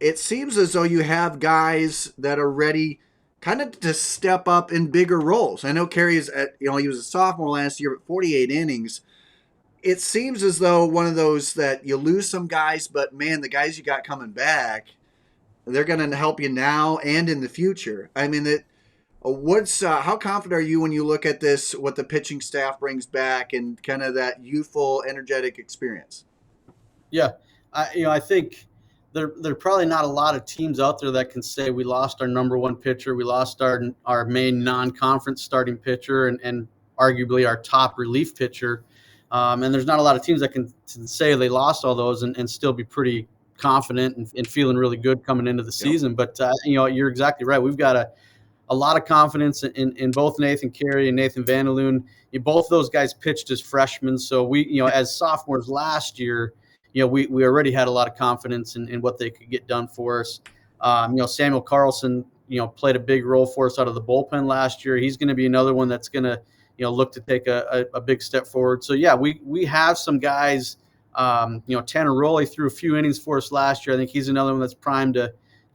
it seems as though you have guys that are ready kind of to step up in bigger roles. I know Carey is he was a sophomore last year, but 48 innings. It seems as though one of those that you lose some guys, but man, the guys you got coming back, they're going to help you now and in the future. I mean, how confident are you when you look at this, what the pitching staff brings back and kind of that youthful, energetic experience? Yeah, I think there are probably not a lot of teams out there that can say we lost our number one pitcher, we lost our main non-conference starting pitcher, and arguably our top relief pitcher. And there's not a lot of teams that can say they lost all those and still be pretty confident and feeling really good coming into the season. But you're exactly right. We've got a lot of confidence in both Nathan Carey and Nathan Vanderloon. Both those guys pitched as freshmen, so we, as sophomores last year, we already had a lot of confidence in what they could get done for us. Samuel Carlson, played a big role for us out of the bullpen last year. He's going to be another one that's going to, look to take a big step forward. So yeah, we have some guys. Tanner Rowley threw a few innings for us last year. I think he's another one that's primed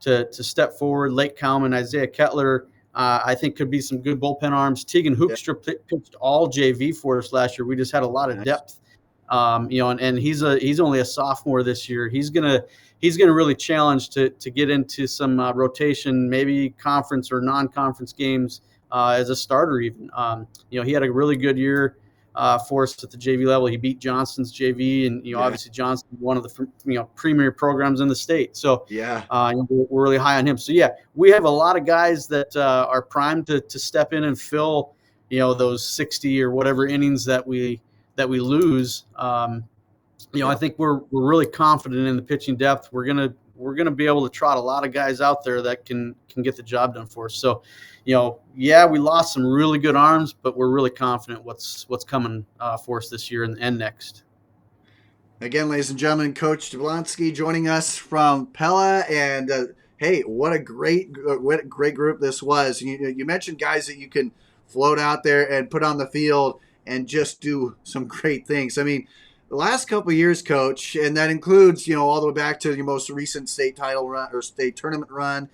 to step forward. Lake Kalman, Isaiah Kettler, I think could be some good bullpen arms. Tegan Hoekstra pitched all JV for us last year. We just had a lot of depth, and he's only a sophomore this year. He's gonna really challenge to get into some rotation, maybe conference or non-conference games as a starter even. He had a really good year for us at the JV level. He beat Johnston's JV, and obviously Johnston, one of the premier programs in the state. So we're really high on him. So yeah, we have a lot of guys that are primed to step in and fill those 60 or whatever innings that we lose. I think we're really confident in the pitching depth. We're gonna be able to trot a lot of guys out there that can get the job done for us. So, we lost some really good arms, but we're really confident what's coming for us this year and next. Again, ladies and gentlemen, Coach Jablonski joining us from Pella, and hey, what a great group this was. You mentioned guys that you can float out there and put on the field and just do some great things. I mean, the last couple of years, Coach, and that includes, all the way back to your most recent state title run or state tournament run.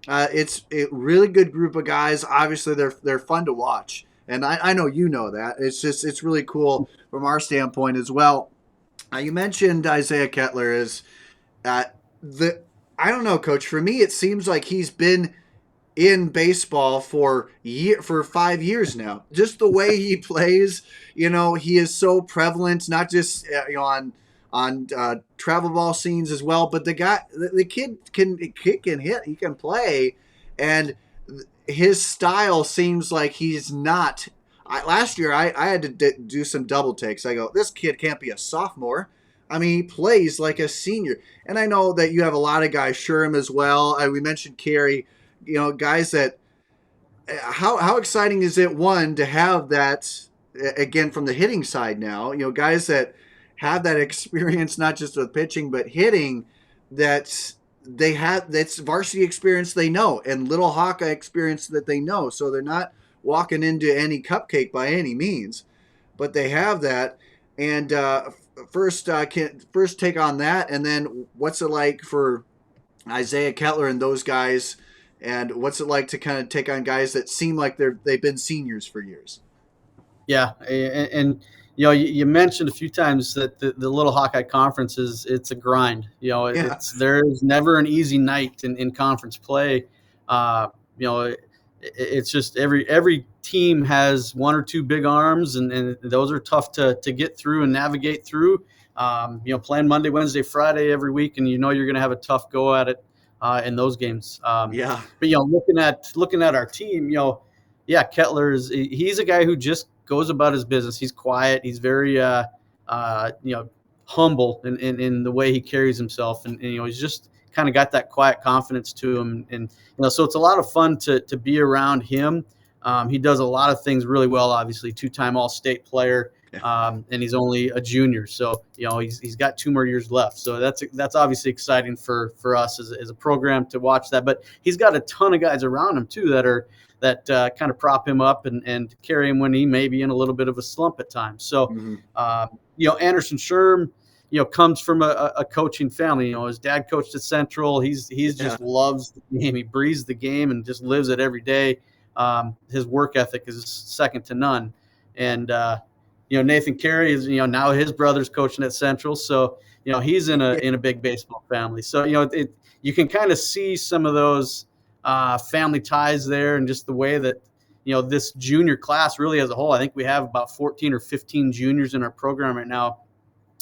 It's a really good group of guys. Obviously, they're fun to watch, and I know you know that. It's really cool from our standpoint as well. You mentioned Isaiah Kettler is I don't know, Coach. For me, it seems like he's been in baseball for 5 years now. Just the way he plays, he is so prevalent, not just on travel ball scenes as well, but the kid can hit, he can play, and his style seems like he's not. Last year, I had to do some double takes. I go, this kid can't be a sophomore. I mean, he plays like a senior. And I know that you have a lot of guys, Sherm as well. We mentioned Carey, guys that, how exciting is it, one, to have that, again, from the hitting side now, guys that have that experience, not just with pitching, but hitting, that they have, that's varsity experience they know, and Little Hawkeye experience that they know. So they're not walking into any cupcake by any means, but they have that. And first take on that, and then what's it like for Isaiah Kettler and those guys, and what's it like to kind of take on guys that seem like they've been seniors for years? Yeah, and you mentioned a few times that the Little Hawkeye Conference it's a grind. There's never an easy night in conference play. It's just every team has one or two big arms, and those are tough to get through and navigate through. Playing Monday, Wednesday, Friday every week, and you're going to have a tough go at it in those games. But looking at our team, Kettler he's a guy who just goes about his business. He's quiet. He's very humble in the way he carries himself, and he's just kind of got that quiet confidence to him, and so it's a lot of fun to be around him. He does a lot of things really well. Obviously, 2-time All-State player, and he's only a junior, so he's got 2 more years left. So that's obviously exciting for us as a program to watch that. But he's got a ton of guys around him too that kind of prop him up and carry him when he may be in a little bit of a slump at times. So Anderson Sherm, comes from a coaching family. His dad coached at Central. He's just loves the game. He breathes the game and just lives it every day. His work ethic is second to none. And Nathan Carey is now his brother's coaching at Central, so he's in a big baseball family. So you can kind of see some of those family ties there, and just the way that this junior class really as a whole. I think we have about 14 or 15 juniors in our program right now.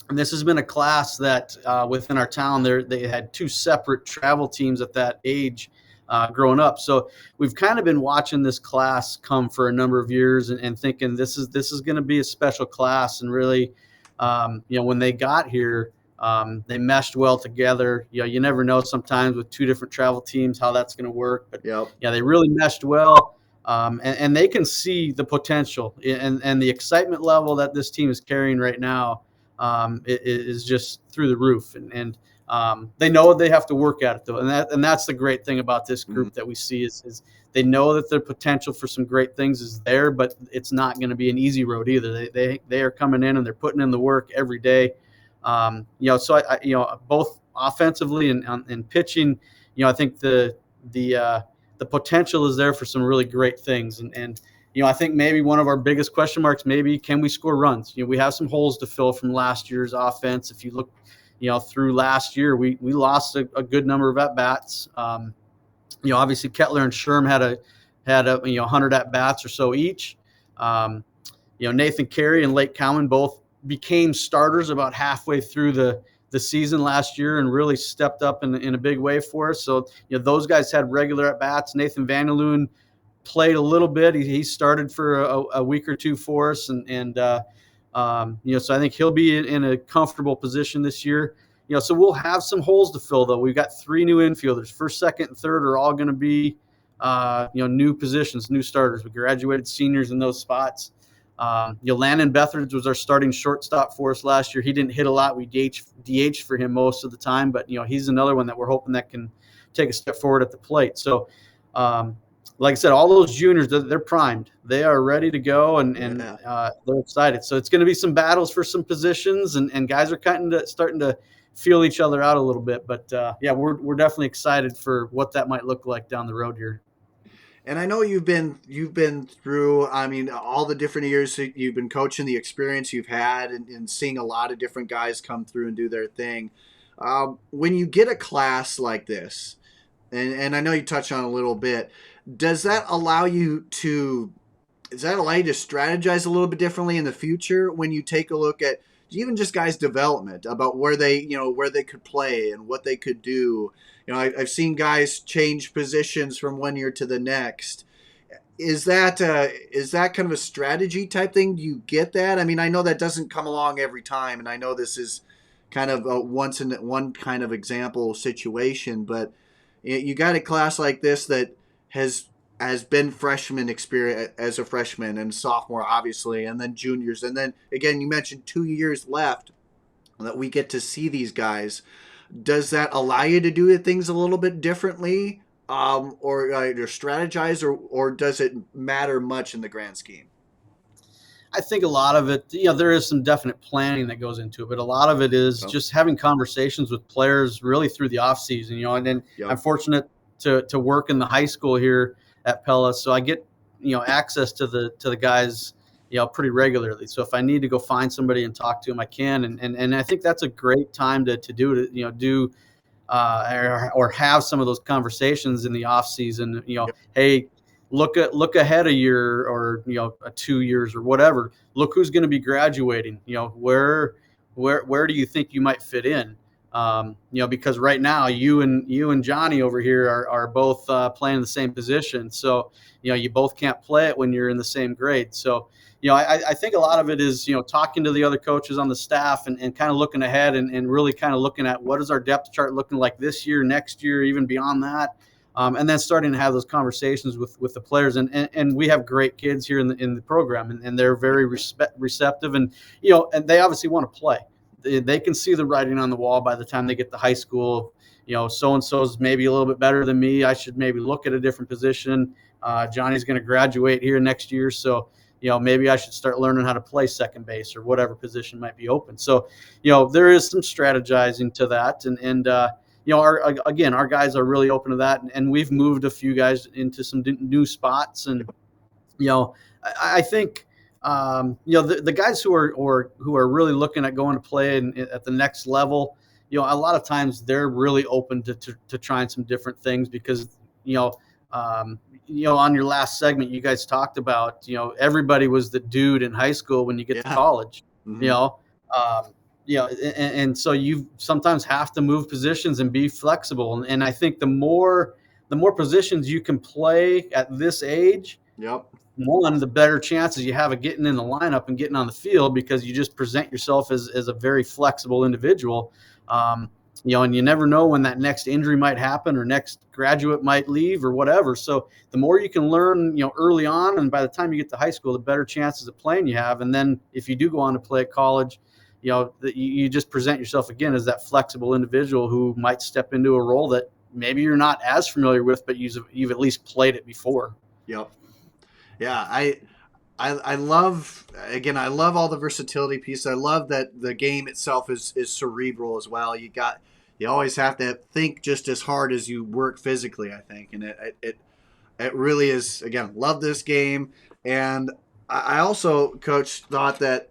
And this has been a class that within our town, they had 2 separate travel teams at that age growing up. So we've kind of been watching this class come for a number of years and thinking this is going to be a special class. And really, when they got here, they meshed well together. You never know sometimes with 2 different travel teams how that's going to work. But they really meshed well. And they can see the potential and the excitement level that this team is carrying right now is just through the roof. And they know they have to work at it, though. And that's the great thing about this group that we see is they know that the potential for some great things is there, but it's not going to be an easy road either. They are coming in and they're putting in the work every day. So I both offensively and pitching, I think the potential is there for some really great things. And I think maybe one of our biggest question marks, maybe can we score runs? We have some holes to fill from last year's offense. If you look, through last year, we lost a good number of at bats. Obviously Kettler and Sherm had a 100 at bats or so each. Nathan Carey and Lake Cowan both became starters about halfway through the season last year and really stepped up in a big way for us. So, those guys had regular at bats. Nathan Vanderloon played a little bit. He started for a week or 2 for us. So I think he'll be in a comfortable position this year. So we'll have some holes to fill, though. We've got 3 new infielders. First, second, and third are all going to be, new positions, new starters. We graduated seniors in those spots. Landon Bethridge was our starting shortstop for us last year. He didn't hit a lot. We DH for him most of the time, but he's another one that we're hoping that can take a step forward at the plate. So, like I said, all those juniors, they're primed. They are ready to go, and they're excited. So it's going to be some battles for some positions, and guys are starting to feel each other out a little bit. But we're definitely excited for what that might look like down the road here. And I know you've been through, all the different years that you've been coaching, the experience you've had, and seeing a lot of different guys come through and do their thing. When you get a class like this, and I know you touched on it a little bit, does that allow you to strategize a little bit differently in the future when you take a look at even just guys' development, about where they could play and what they could do? I've seen guys change positions from one year to the next. Is that kind of a strategy type thing? Do you get that? I know that doesn't come along every time, and I know this is kind of a once in one kind of example situation, but you got a class like this that has been freshman experience as a freshman and sophomore, obviously, and then juniors. And then again, you mentioned 2 years left that we get to see these guys. Does that allow you to do things a little bit differently, or strategize, or does it matter much in the grand scheme? I think a lot of it, there is some definite planning that goes into it, but a lot of it is just having conversations with players really through the off season, and then I'm fortunate to work in the high school here at Pella. So I get, access to the guys, pretty regularly. So if I need to go find somebody and talk to them, I can. And I think that's a great time to do it, or have some of those conversations in the off season, hey, look ahead a year or 2 years or whatever. Look who's going to be graduating. Where do you think you might fit in? Because right now you and Johnny over here are both playing the same position. So you both can't play it when you're in the same grade. So I think a lot of it is talking to the other coaches on the staff and kind of looking ahead and really kind of looking at what is our depth chart looking like this year, next year, even beyond that. And then starting to have those conversations with the players, and we have great kids here in the program, and they're very receptive, and and they obviously want to play. They can see the writing on the wall by the time they get to high school. So and so is maybe a little bit better than me. I should maybe look at a different position. Johnny's going to graduate here next year, so maybe I should start learning how to play second base or whatever position might be open. So there is some strategizing to that, and our guys are really open to that, and we've moved a few guys into some new spots, and I think the guys who are really looking at going to play at the next level, a lot of times they're really open to trying some different things because on your last segment you guys talked about everybody was the dude in high school when you get to college. Mm-hmm. and so you sometimes have to move positions and be flexible. And I think the more positions you can play at this age, one, the better chances you have of getting in the lineup and getting on the field, because you just present yourself as a very flexible individual. And you never know when that next injury might happen or next graduate might leave or whatever. So the more you can learn, early on, and by the time you get to high school, the better chances of playing you have. And then if you do go on to play at college, you just present yourself again as that flexible individual who might step into a role that maybe you're not as familiar with, but you've at least played it before. Yep. Yeah, I love all the versatility piece. I love that the game itself is cerebral as well. You always have to think just as hard as you work physically, I think, and it really is. Again, love this game. And I also, Coach, thought that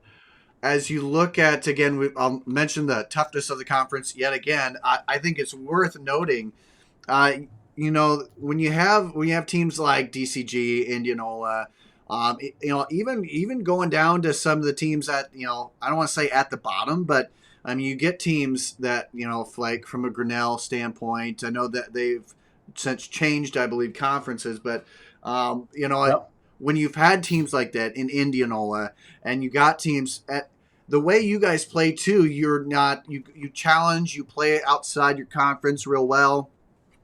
as you look at, again, I'll mention the toughness of the conference yet again. I think it's worth noting. When you have teams like DCG, Indianola, even going down to some of the teams that, I don't want to say at the bottom, but I mean, you get teams that, like from a Grinnell standpoint, I know that they've since changed, I believe, conferences, but, when you've had teams like that in Indianola, and you got teams at the way you guys play too, you challenge, you play outside your conference real well.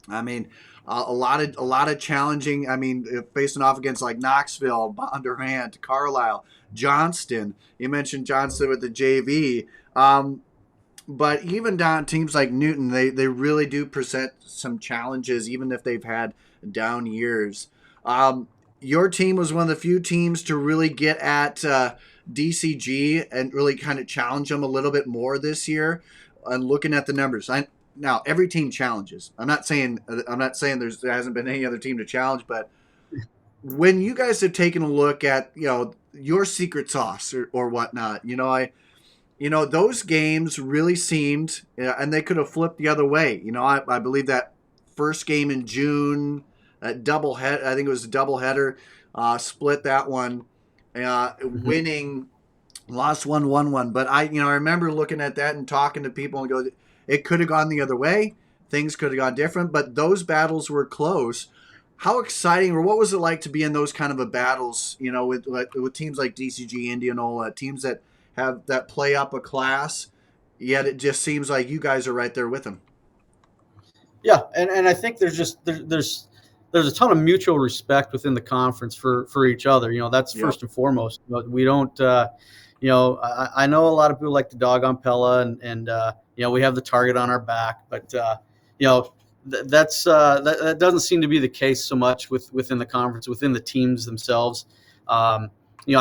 I mean, a lot of challenging. I mean, facing off against like Knoxville, Bondurant, Carlisle, Johnston. You mentioned Johnston with the JV, but even down teams like Newton, they really do present some challenges, even if they've had down years. Your team was one of the few teams to really get at DCG and really kind of challenge them a little bit more this year. And looking at the numbers, now every team challenges. I'm not saying there hasn't been any other team to challenge, but when you guys have taken a look at your secret sauce or whatnot, those games really seemed, and they could have flipped the other way. I believe that first game in June, I think it was a doubleheader, split that one, winning, lost 1-1. But I remember looking at that and talking to people and go, it could have gone the other way. Things could have gone different, but those battles were close. How exciting, or what was it like to be in those kind of a battles, with teams like DCG, Indianola, teams that play up a class, yet it just seems like you guys are right there with them. Yeah, and I think there's a ton of mutual respect within the conference for each other. That's first and foremost. We don't, I know a lot of people like to dog on Pella, and we have the target on our back, but that doesn't seem to be the case so much within the conference, within the teams themselves. I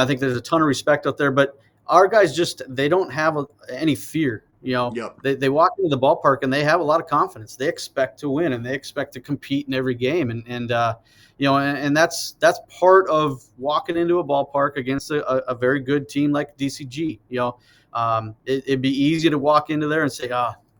think there's a ton of respect out there, but our guys they don't have any fear. They walk into the ballpark and they have a lot of confidence. They expect to win and they expect to compete in every game. And that's part of walking into a ballpark against a very good team like DCG. It'd be easy to walk into there and say,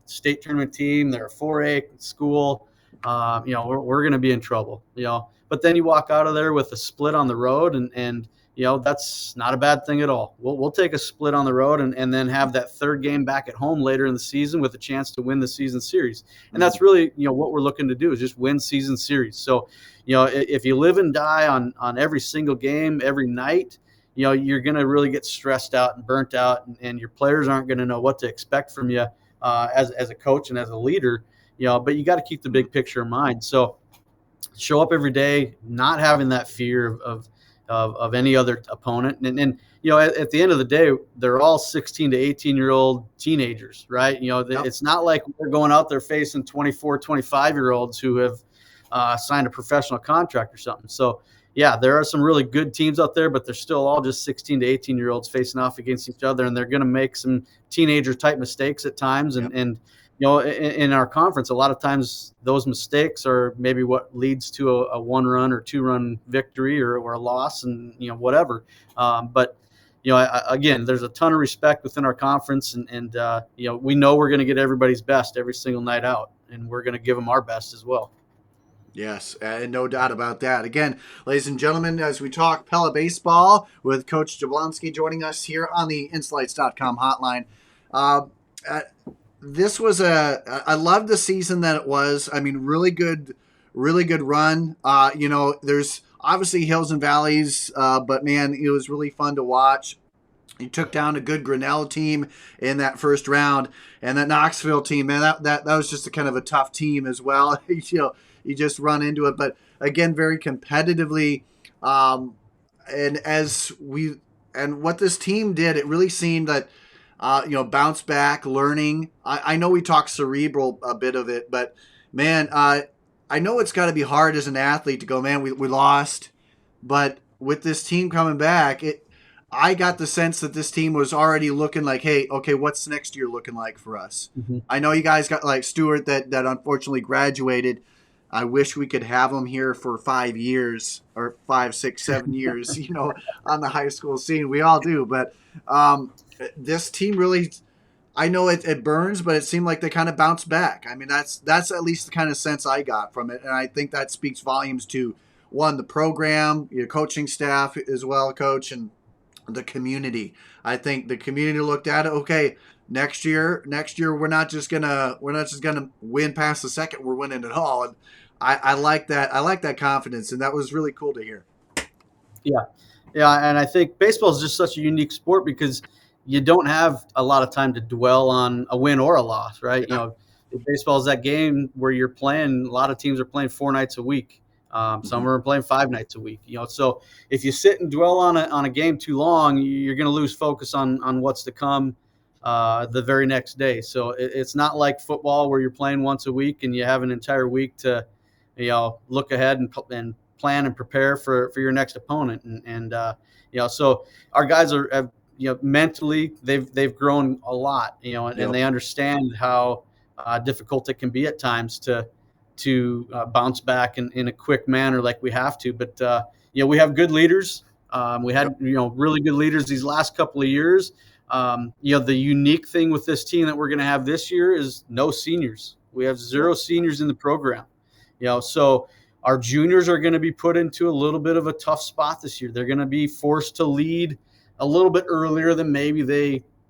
state tournament team, they're a 4A school. We're going to be in trouble, but then you walk out of there with a split on the road and that's not a bad thing at all. We'll take a split on the road and then have that third game back at home later in the season with a chance to win the season series. And that's really, what we're looking to do is just win season series. So, if you live and die on every single game, every night, you're going to really get stressed out and burnt out, and your players aren't going to know what to expect from you as a coach and as a leader, but you got to keep the big picture in mind. So show up every day, not having that fear of any other opponent. And at the end of the day, they're all 16 to 18-year-old teenagers, right? It's not like we're going out there facing 24, 25-year-olds who have signed a professional contract or something. So, yeah, there are some really good teams out there, but they're still all just 16 to 18-year-olds facing off against each other, and they're going to make some teenager-type mistakes at times. And in our conference, a lot of times those mistakes are maybe what leads to a 1-run or 2-run victory or a loss, and whatever. But again, there's a ton of respect within our conference, and we know we're going to get everybody's best every single night out, and we're going to give them our best as well. Yes, and no doubt about that. Again, ladies and gentlemen, as we talk Pella baseball with Coach Jablonski joining us here on the Insulites.com hotline. this was I love the season that it was. I mean, really good run. There's obviously hills and valleys, but man, it was really fun to watch. He took down a good Grinnell team in that first round, and that Knoxville team, man, that was just a kind of a tough team as well. You just run into it, but again, very competitively. And what this team did, it really seemed that bounce back, learning. I know we talked cerebral a bit of it, but man, I know it's got to be hard as an athlete to go, man, we lost, but with this team coming back, I got the sense that this team was already looking like, hey, okay, what's next year looking like for us? Mm-hmm. I know you guys got like Stewart that unfortunately graduated. I wish we could have him here for 5 years or 5, 6, 7 years, on the high school scene. We all do. But this team really, I know it burns, but it seemed like they kind of bounced back. I mean, that's at least the kind of sense I got from it. And I think that speaks volumes to, one, the program, your coaching staff as well, Coach, and the community. I think the community looked at it. Okay, next year we're not just gonna win past the second. We're winning it all. And I like that. I like that confidence, and that was really cool to hear. Yeah, and I think baseball is just such a unique sport because you don't have a lot of time to dwell on a win or a loss, right? Yeah. Baseball is that game where you're playing. A lot of teams are playing 4 nights a week. Some are playing 5 nights a week. So if you sit and dwell on a game too long, you're going to lose focus on what's to come the very next day. So it's not like football where you're playing once a week and you have an entire week to look ahead and plan and prepare for your next opponent. And so our guys have mentally they've grown a lot, and they understand how difficult it can be at times to bounce back in a quick manner like we have to. But we have good leaders. We had really good leaders these last couple of years. The unique thing with this team that we're going to have this year is no seniors. We have 0 seniors in the program. So our juniors are going to be put into a little bit of a tough spot this year. They're going to be forced to lead a little bit earlier than maybe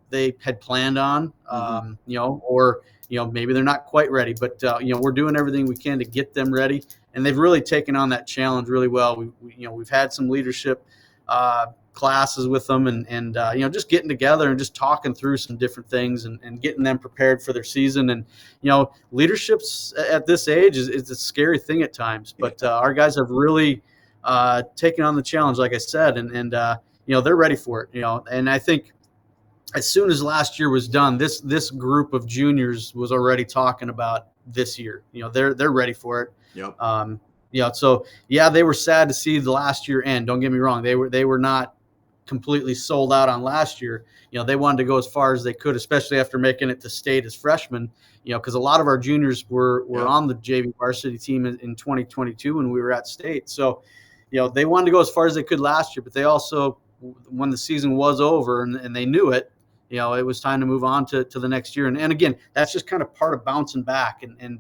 they had planned on, or maybe they're not quite ready. But we're doing everything we can to get them ready, and they've really taken on that challenge really well. We've had some leadership classes with them, and just getting together and just talking through some different things and getting them prepared for their season. And leadership's at this age is a scary thing at times, but our guys have really taken on the challenge, like I said, and they're ready for it. And I think as soon as last year was done, this group of juniors was already talking about this year. They're ready for it. Yep. So they were sad to see the last year end. Don't get me wrong; they were not completely sold out on last year. They wanted to go as far as they could, especially after making it to state as freshmen. Because a lot of our juniors were on the JV varsity team in 2022 when we were at state. So, they wanted to go as far as they could last year, but they also, when the season was over and they knew it, it was time to move on to the next year. And again, that's just kind of part of bouncing back. And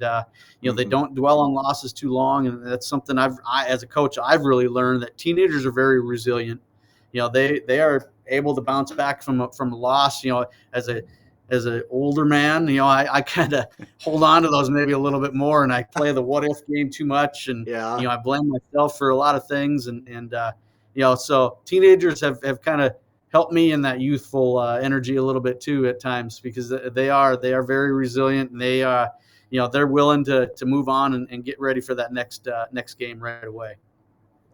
they don't dwell on losses too long. And that's something I, as a coach, I've really learned that teenagers are very resilient. They are able to bounce back from a loss. As an older man, I kind of hold on to those maybe a little bit more, and I play the what if game too much. And, I blame myself for a lot of things. And so teenagers have kind of helped me in that youthful energy a little bit too at times, because they are very resilient, and they're willing to move on and get ready for that next game right away.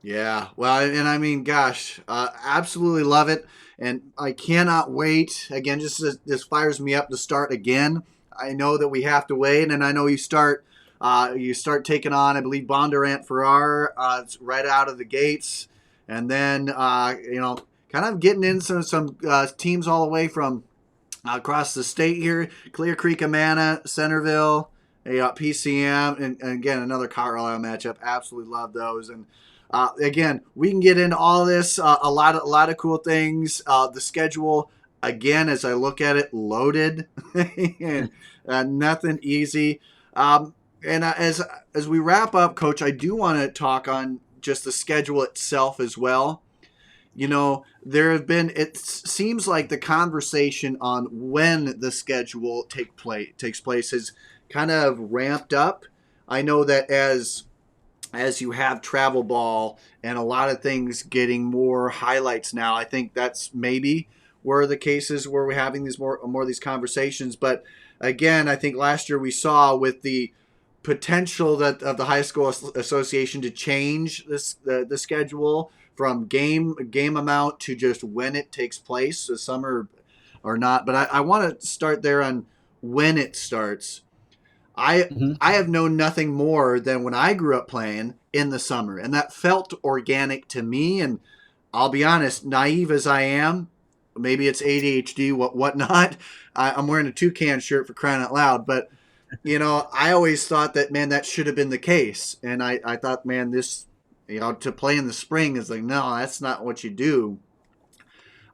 Yeah, well, and I mean, gosh, absolutely love it, and I cannot wait. Again, this fires me up to start again. I know that we have to wait, and I know you start taking on, I believe, Bondurant Farrar right out of the gates, and then kind of getting in some teams all the way from across the state here: Clear Creek, Amana, Centerville, PCM, and again another Carlisle matchup. Absolutely love those. And again, we can get into all this, a lot of cool things. The schedule, again, as I look at it, loaded, and nothing easy. And as we wrap up, Coach, I do want to talk on just the schedule itself as well. it seems like the conversation on when the schedule takes place has kind of ramped up. I know that as you have travel ball and a lot of things getting more highlights now, I think that's maybe where the cases where we're having these more of these conversations. But again, I think last year we saw with the potential that of the high school association to change the schedule from game amount to just when it takes place, so summer or not. But I want to start there on when it starts. I have known nothing more than when I grew up playing in the summer, and that felt organic to me. And I'll be honest, naive as I am, maybe it's ADHD, whatnot. I'm wearing a Toucan shirt for crying out loud, but I always thought that, man, that should have been the case. And I thought, man, this, to play in the spring is like, no, that's not what you do.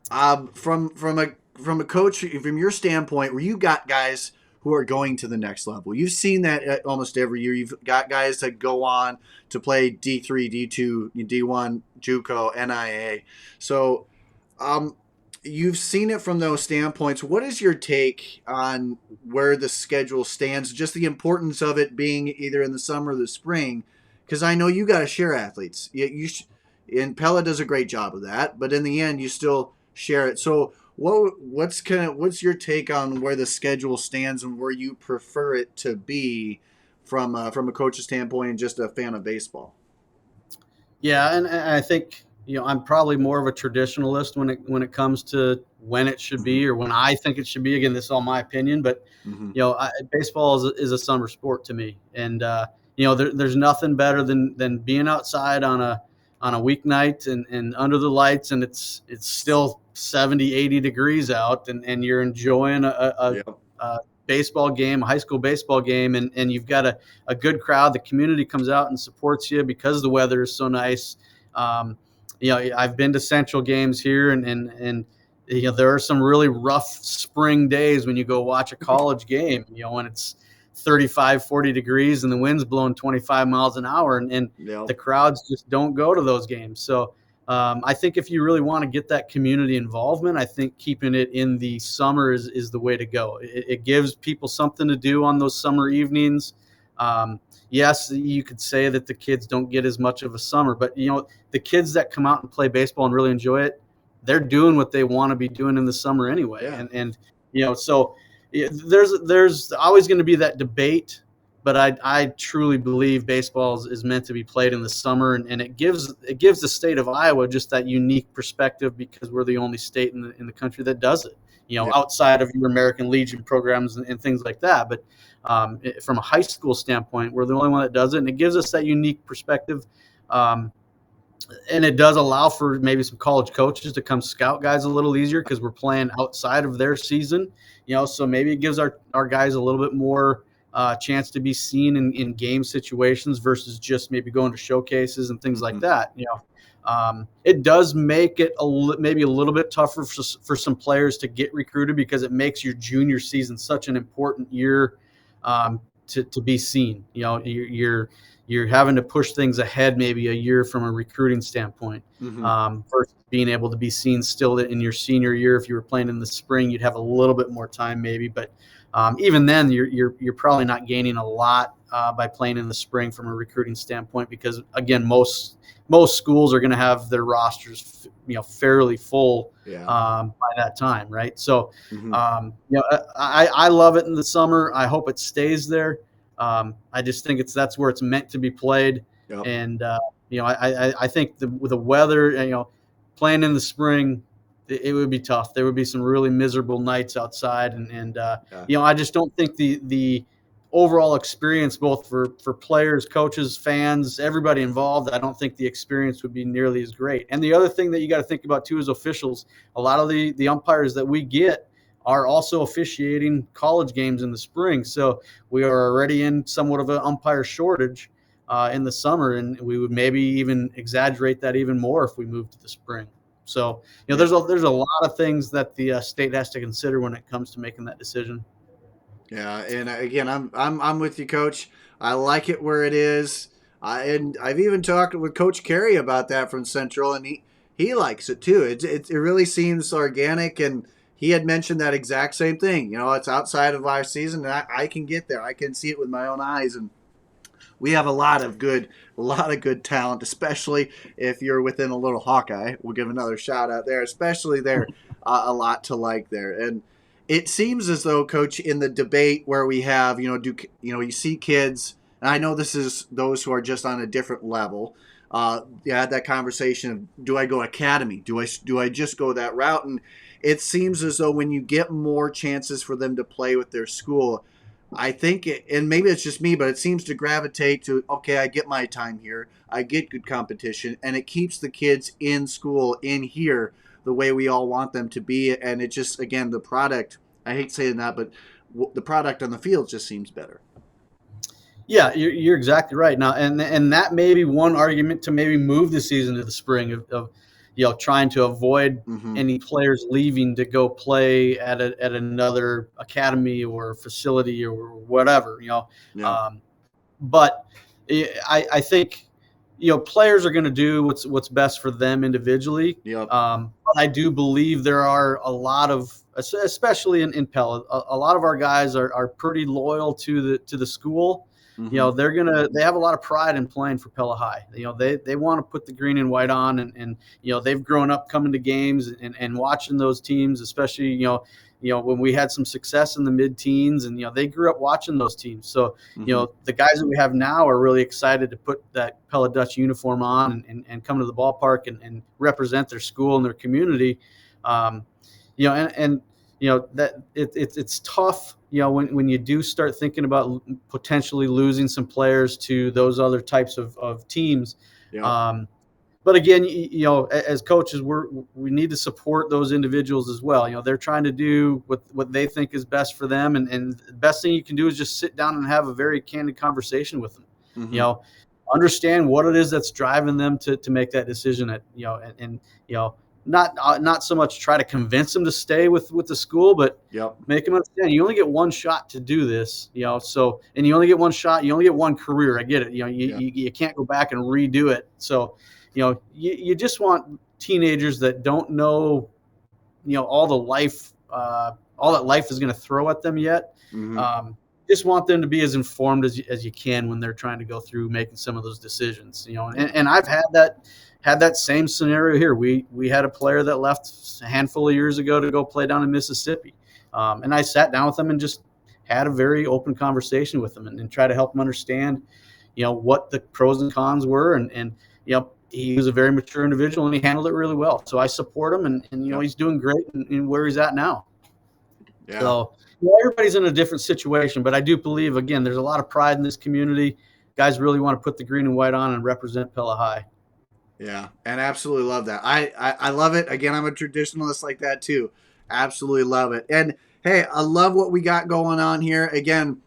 From a coach, from your standpoint, where you got guys who are going to the next level, you've seen that almost every year. You've got guys that go on to play D3, D2, D1, JUCO, NIA. So, you've seen it from those standpoints. What is your take on where the schedule stands? Just the importance of it being either in the summer or the spring, because I know you got to share athletes. And Pella does a great job of that, but in the end, you still share it. So, what's your take on where the schedule stands and where you prefer it to be from a coach's standpoint and just a fan of baseball? Yeah, and I think I'm probably more of a traditionalist when it comes to when it should be or when I think it should be. Again, this is all my opinion, but baseball is a summer sport to me, and there's nothing better than being outside on a weeknight and under the lights, and it's still 70, 80 degrees out, and you're enjoying a baseball game, a high school baseball game, and you've got a good crowd. The community comes out and supports you because the weather is so nice. I've been to Central games here, and there are some really rough spring days when you go watch a college game, when it's 35, 40 degrees and the wind's blowing 25 miles an hour, and the crowds just don't go to those games. So I think if you really want to get that community involvement, I think keeping it in the summer is the way to go. It gives people something to do on those summer evenings. Yes, you could say that the kids don't get as much of a summer, but the kids that come out and play baseball and really enjoy it, they're doing what they want to be doing in the summer anyway. Yeah. And so there's always going to be that debate, but I truly believe baseball is meant to be played in the summer, and it gives the state of Iowa just that unique perspective because we're the only state in the country that does it. Outside of your American Legion programs and things like that, but from a high school standpoint, we're the only one that does it, and it gives us that unique perspective. And it does allow for maybe some college coaches to come scout guys a little easier because we're playing outside of their season. So maybe it gives our guys a little bit more chance to be seen in game situations versus just maybe going to showcases and things like that. It does make it maybe a little bit tougher for some players to get recruited because it makes your junior season such an important year to be seen. You're having to push things ahead maybe a year from a recruiting standpoint versus being able to be seen still in your senior year. If you were playing in the spring, you'd have a little bit more time maybe, but even then you're probably not gaining a lot by playing in the spring from a recruiting standpoint because again, most schools are going to have their rosters fairly full by that time, right? So I love it in the summer. I hope it stays there. I just think that's where it's meant to be played. Yep. And I think with the weather, playing in the spring, it would be tough. There would be some really miserable nights outside, and I just don't think the overall experience, both for players, coaches, fans, everybody involved, I don't think the experience would be nearly as great. And the other thing that you got to think about too is officials. A lot of the umpires that we get are also officiating college games in the spring. So we are already in somewhat of an umpire shortage in the summer, and we would maybe even exaggerate that even more if we moved to the spring. So there's a lot of things that the state has to consider when it comes to making that decision. Yeah, and again, I'm with you, Coach. I like it where it is, and I've even talked with Coach Carey about that from Central, and He likes it too. It really seems organic, and he had mentioned that exact same thing. It's outside of our season, and I can get there. I can see it with my own eyes, and we have a lot of good talent, especially if you're within a little Hawkeye. We'll give another shout out there, especially there, a lot to like there. And it seems as though, Coach, in the debate where we have, you see kids, and I know this is those who are just on a different level. You had that conversation of, do I go academy? Do I just go that route? And it seems as though when you get more chances for them to play with their school, I think, and maybe it's just me, but it seems to gravitate to, okay, I get my time here, I get good competition, and it keeps the kids in school, in here, the way we all want them to be. And it just, again, the product, I hate saying that, but the product on the field just seems better. Yeah, you're exactly right. Now, and that may be one argument to maybe move the season to the spring of trying to avoid any players leaving to go play at another academy or facility or whatever. Yeah. But I think players are going to do what's best for them individually. Yep. But I do believe there are a lot of, especially in Pella, a lot of our guys are pretty loyal to the school. They have a lot of pride in playing for Pella High. They want to put the green and white on, and they've grown up coming to games and watching those teams, especially when we had some success in the mid-teens, and they grew up watching those teams. So the guys that we have now are really excited to put that Pella Dutch uniform on and come to the ballpark and represent their school and their community. That it's tough, when you do start thinking about potentially losing some players to those other types of teams. Yeah. But again, as coaches, we need to support those individuals as well. They're trying to do what they think is best for them, and the best thing you can do is just sit down and have a very candid conversation with them. Understand what it is that's driving them to make that decision. Not so much try to convince them to stay with the school, but make them understand you only get one shot to do this, so, and you only get one shot, you only get one career. I get it. You can't go back and redo it. So, you just want teenagers that don't know, all that life is going to throw at them yet. Just want them to be as informed as you can when they're trying to go through making some of those decisions, and I've had that same scenario here. We had a player that left a handful of years ago to go play down in Mississippi. And I sat down with them and just had a very open conversation with them and try to help them understand, what the pros and cons were. And he was a very mature individual and he handled it really well. So I support him and he's doing great in where he's at now. Yeah. So everybody's in a different situation, but I do believe, again, there's a lot of pride in this community. Guys really want to put the green and white on and represent Pella High. Yeah, and absolutely love that. I love it. Again, I'm a traditionalist like that too. Absolutely love it. And hey, I love what we got going on here. Again,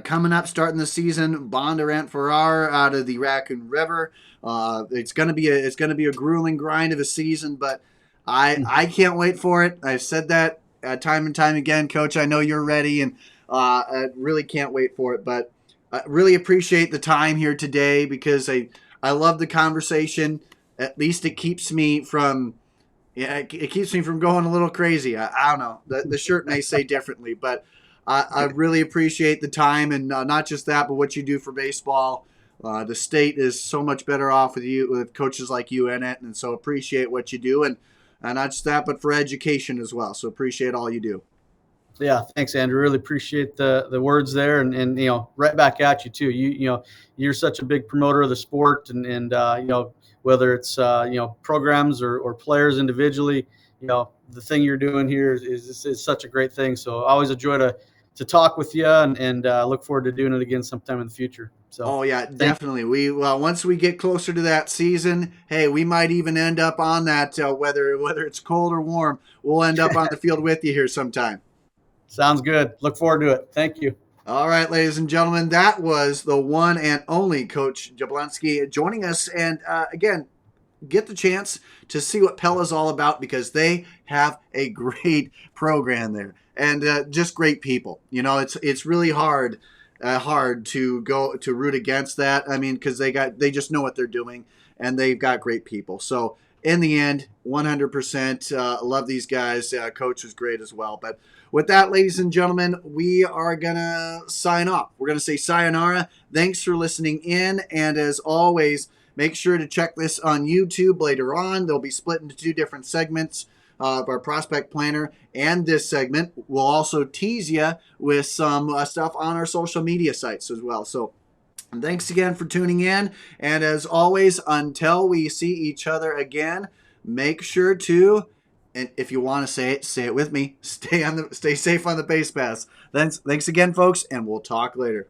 coming up, starting the season, Bondurant Farrar out of the Raccoon River. It's gonna be a grueling grind of a season, but I can't wait for it. I've said that time and time again, Coach. I know you're ready, and I really can't wait for it. But I really appreciate the time here today because I love the conversation. At least it keeps me from going a little crazy. I don't know. The shirt may say differently, but I really appreciate the time, and not just that, but what you do for baseball. The state is so much better off with coaches like you in it, and so appreciate what you do, and not just that, but for education as well. So appreciate all you do. Yeah, thanks, Andrew. Really appreciate the words there, and right back at you too. You're such a big promoter of the sport, and whether it's programs or players individually, the thing you're doing here is such a great thing. So always a joy to talk with you, and look forward to doing it again sometime in the future. So, oh yeah, definitely. Once we get closer to that season, hey, we might even end up on that whether it's cold or warm, we'll end up on the field with you here sometime. Sounds good. Look forward to it. Thank you. All right, ladies and gentlemen, that was the one and only Coach Jablonski joining us. And again, get the chance to see what Pella's all about because they have a great program there and just great people. It's really hard to go to root against that. I mean, because they just know what they're doing and they've got great people. So in the end, 100%. Love these guys. Coach was great as well. But with that, ladies and gentlemen, we are going to sign off. We're going to say sayonara. Thanks for listening in. And as always, make sure to check this on YouTube later on. They'll be split into 2 different segments of our prospect planner and this segment. We'll also tease you with some stuff on our social media sites as well. So thanks again for tuning in. And as always, until we see each other again, make sure to, and if you want to say it with me, stay safe on the base pass. Thanks again, folks, and we'll talk later.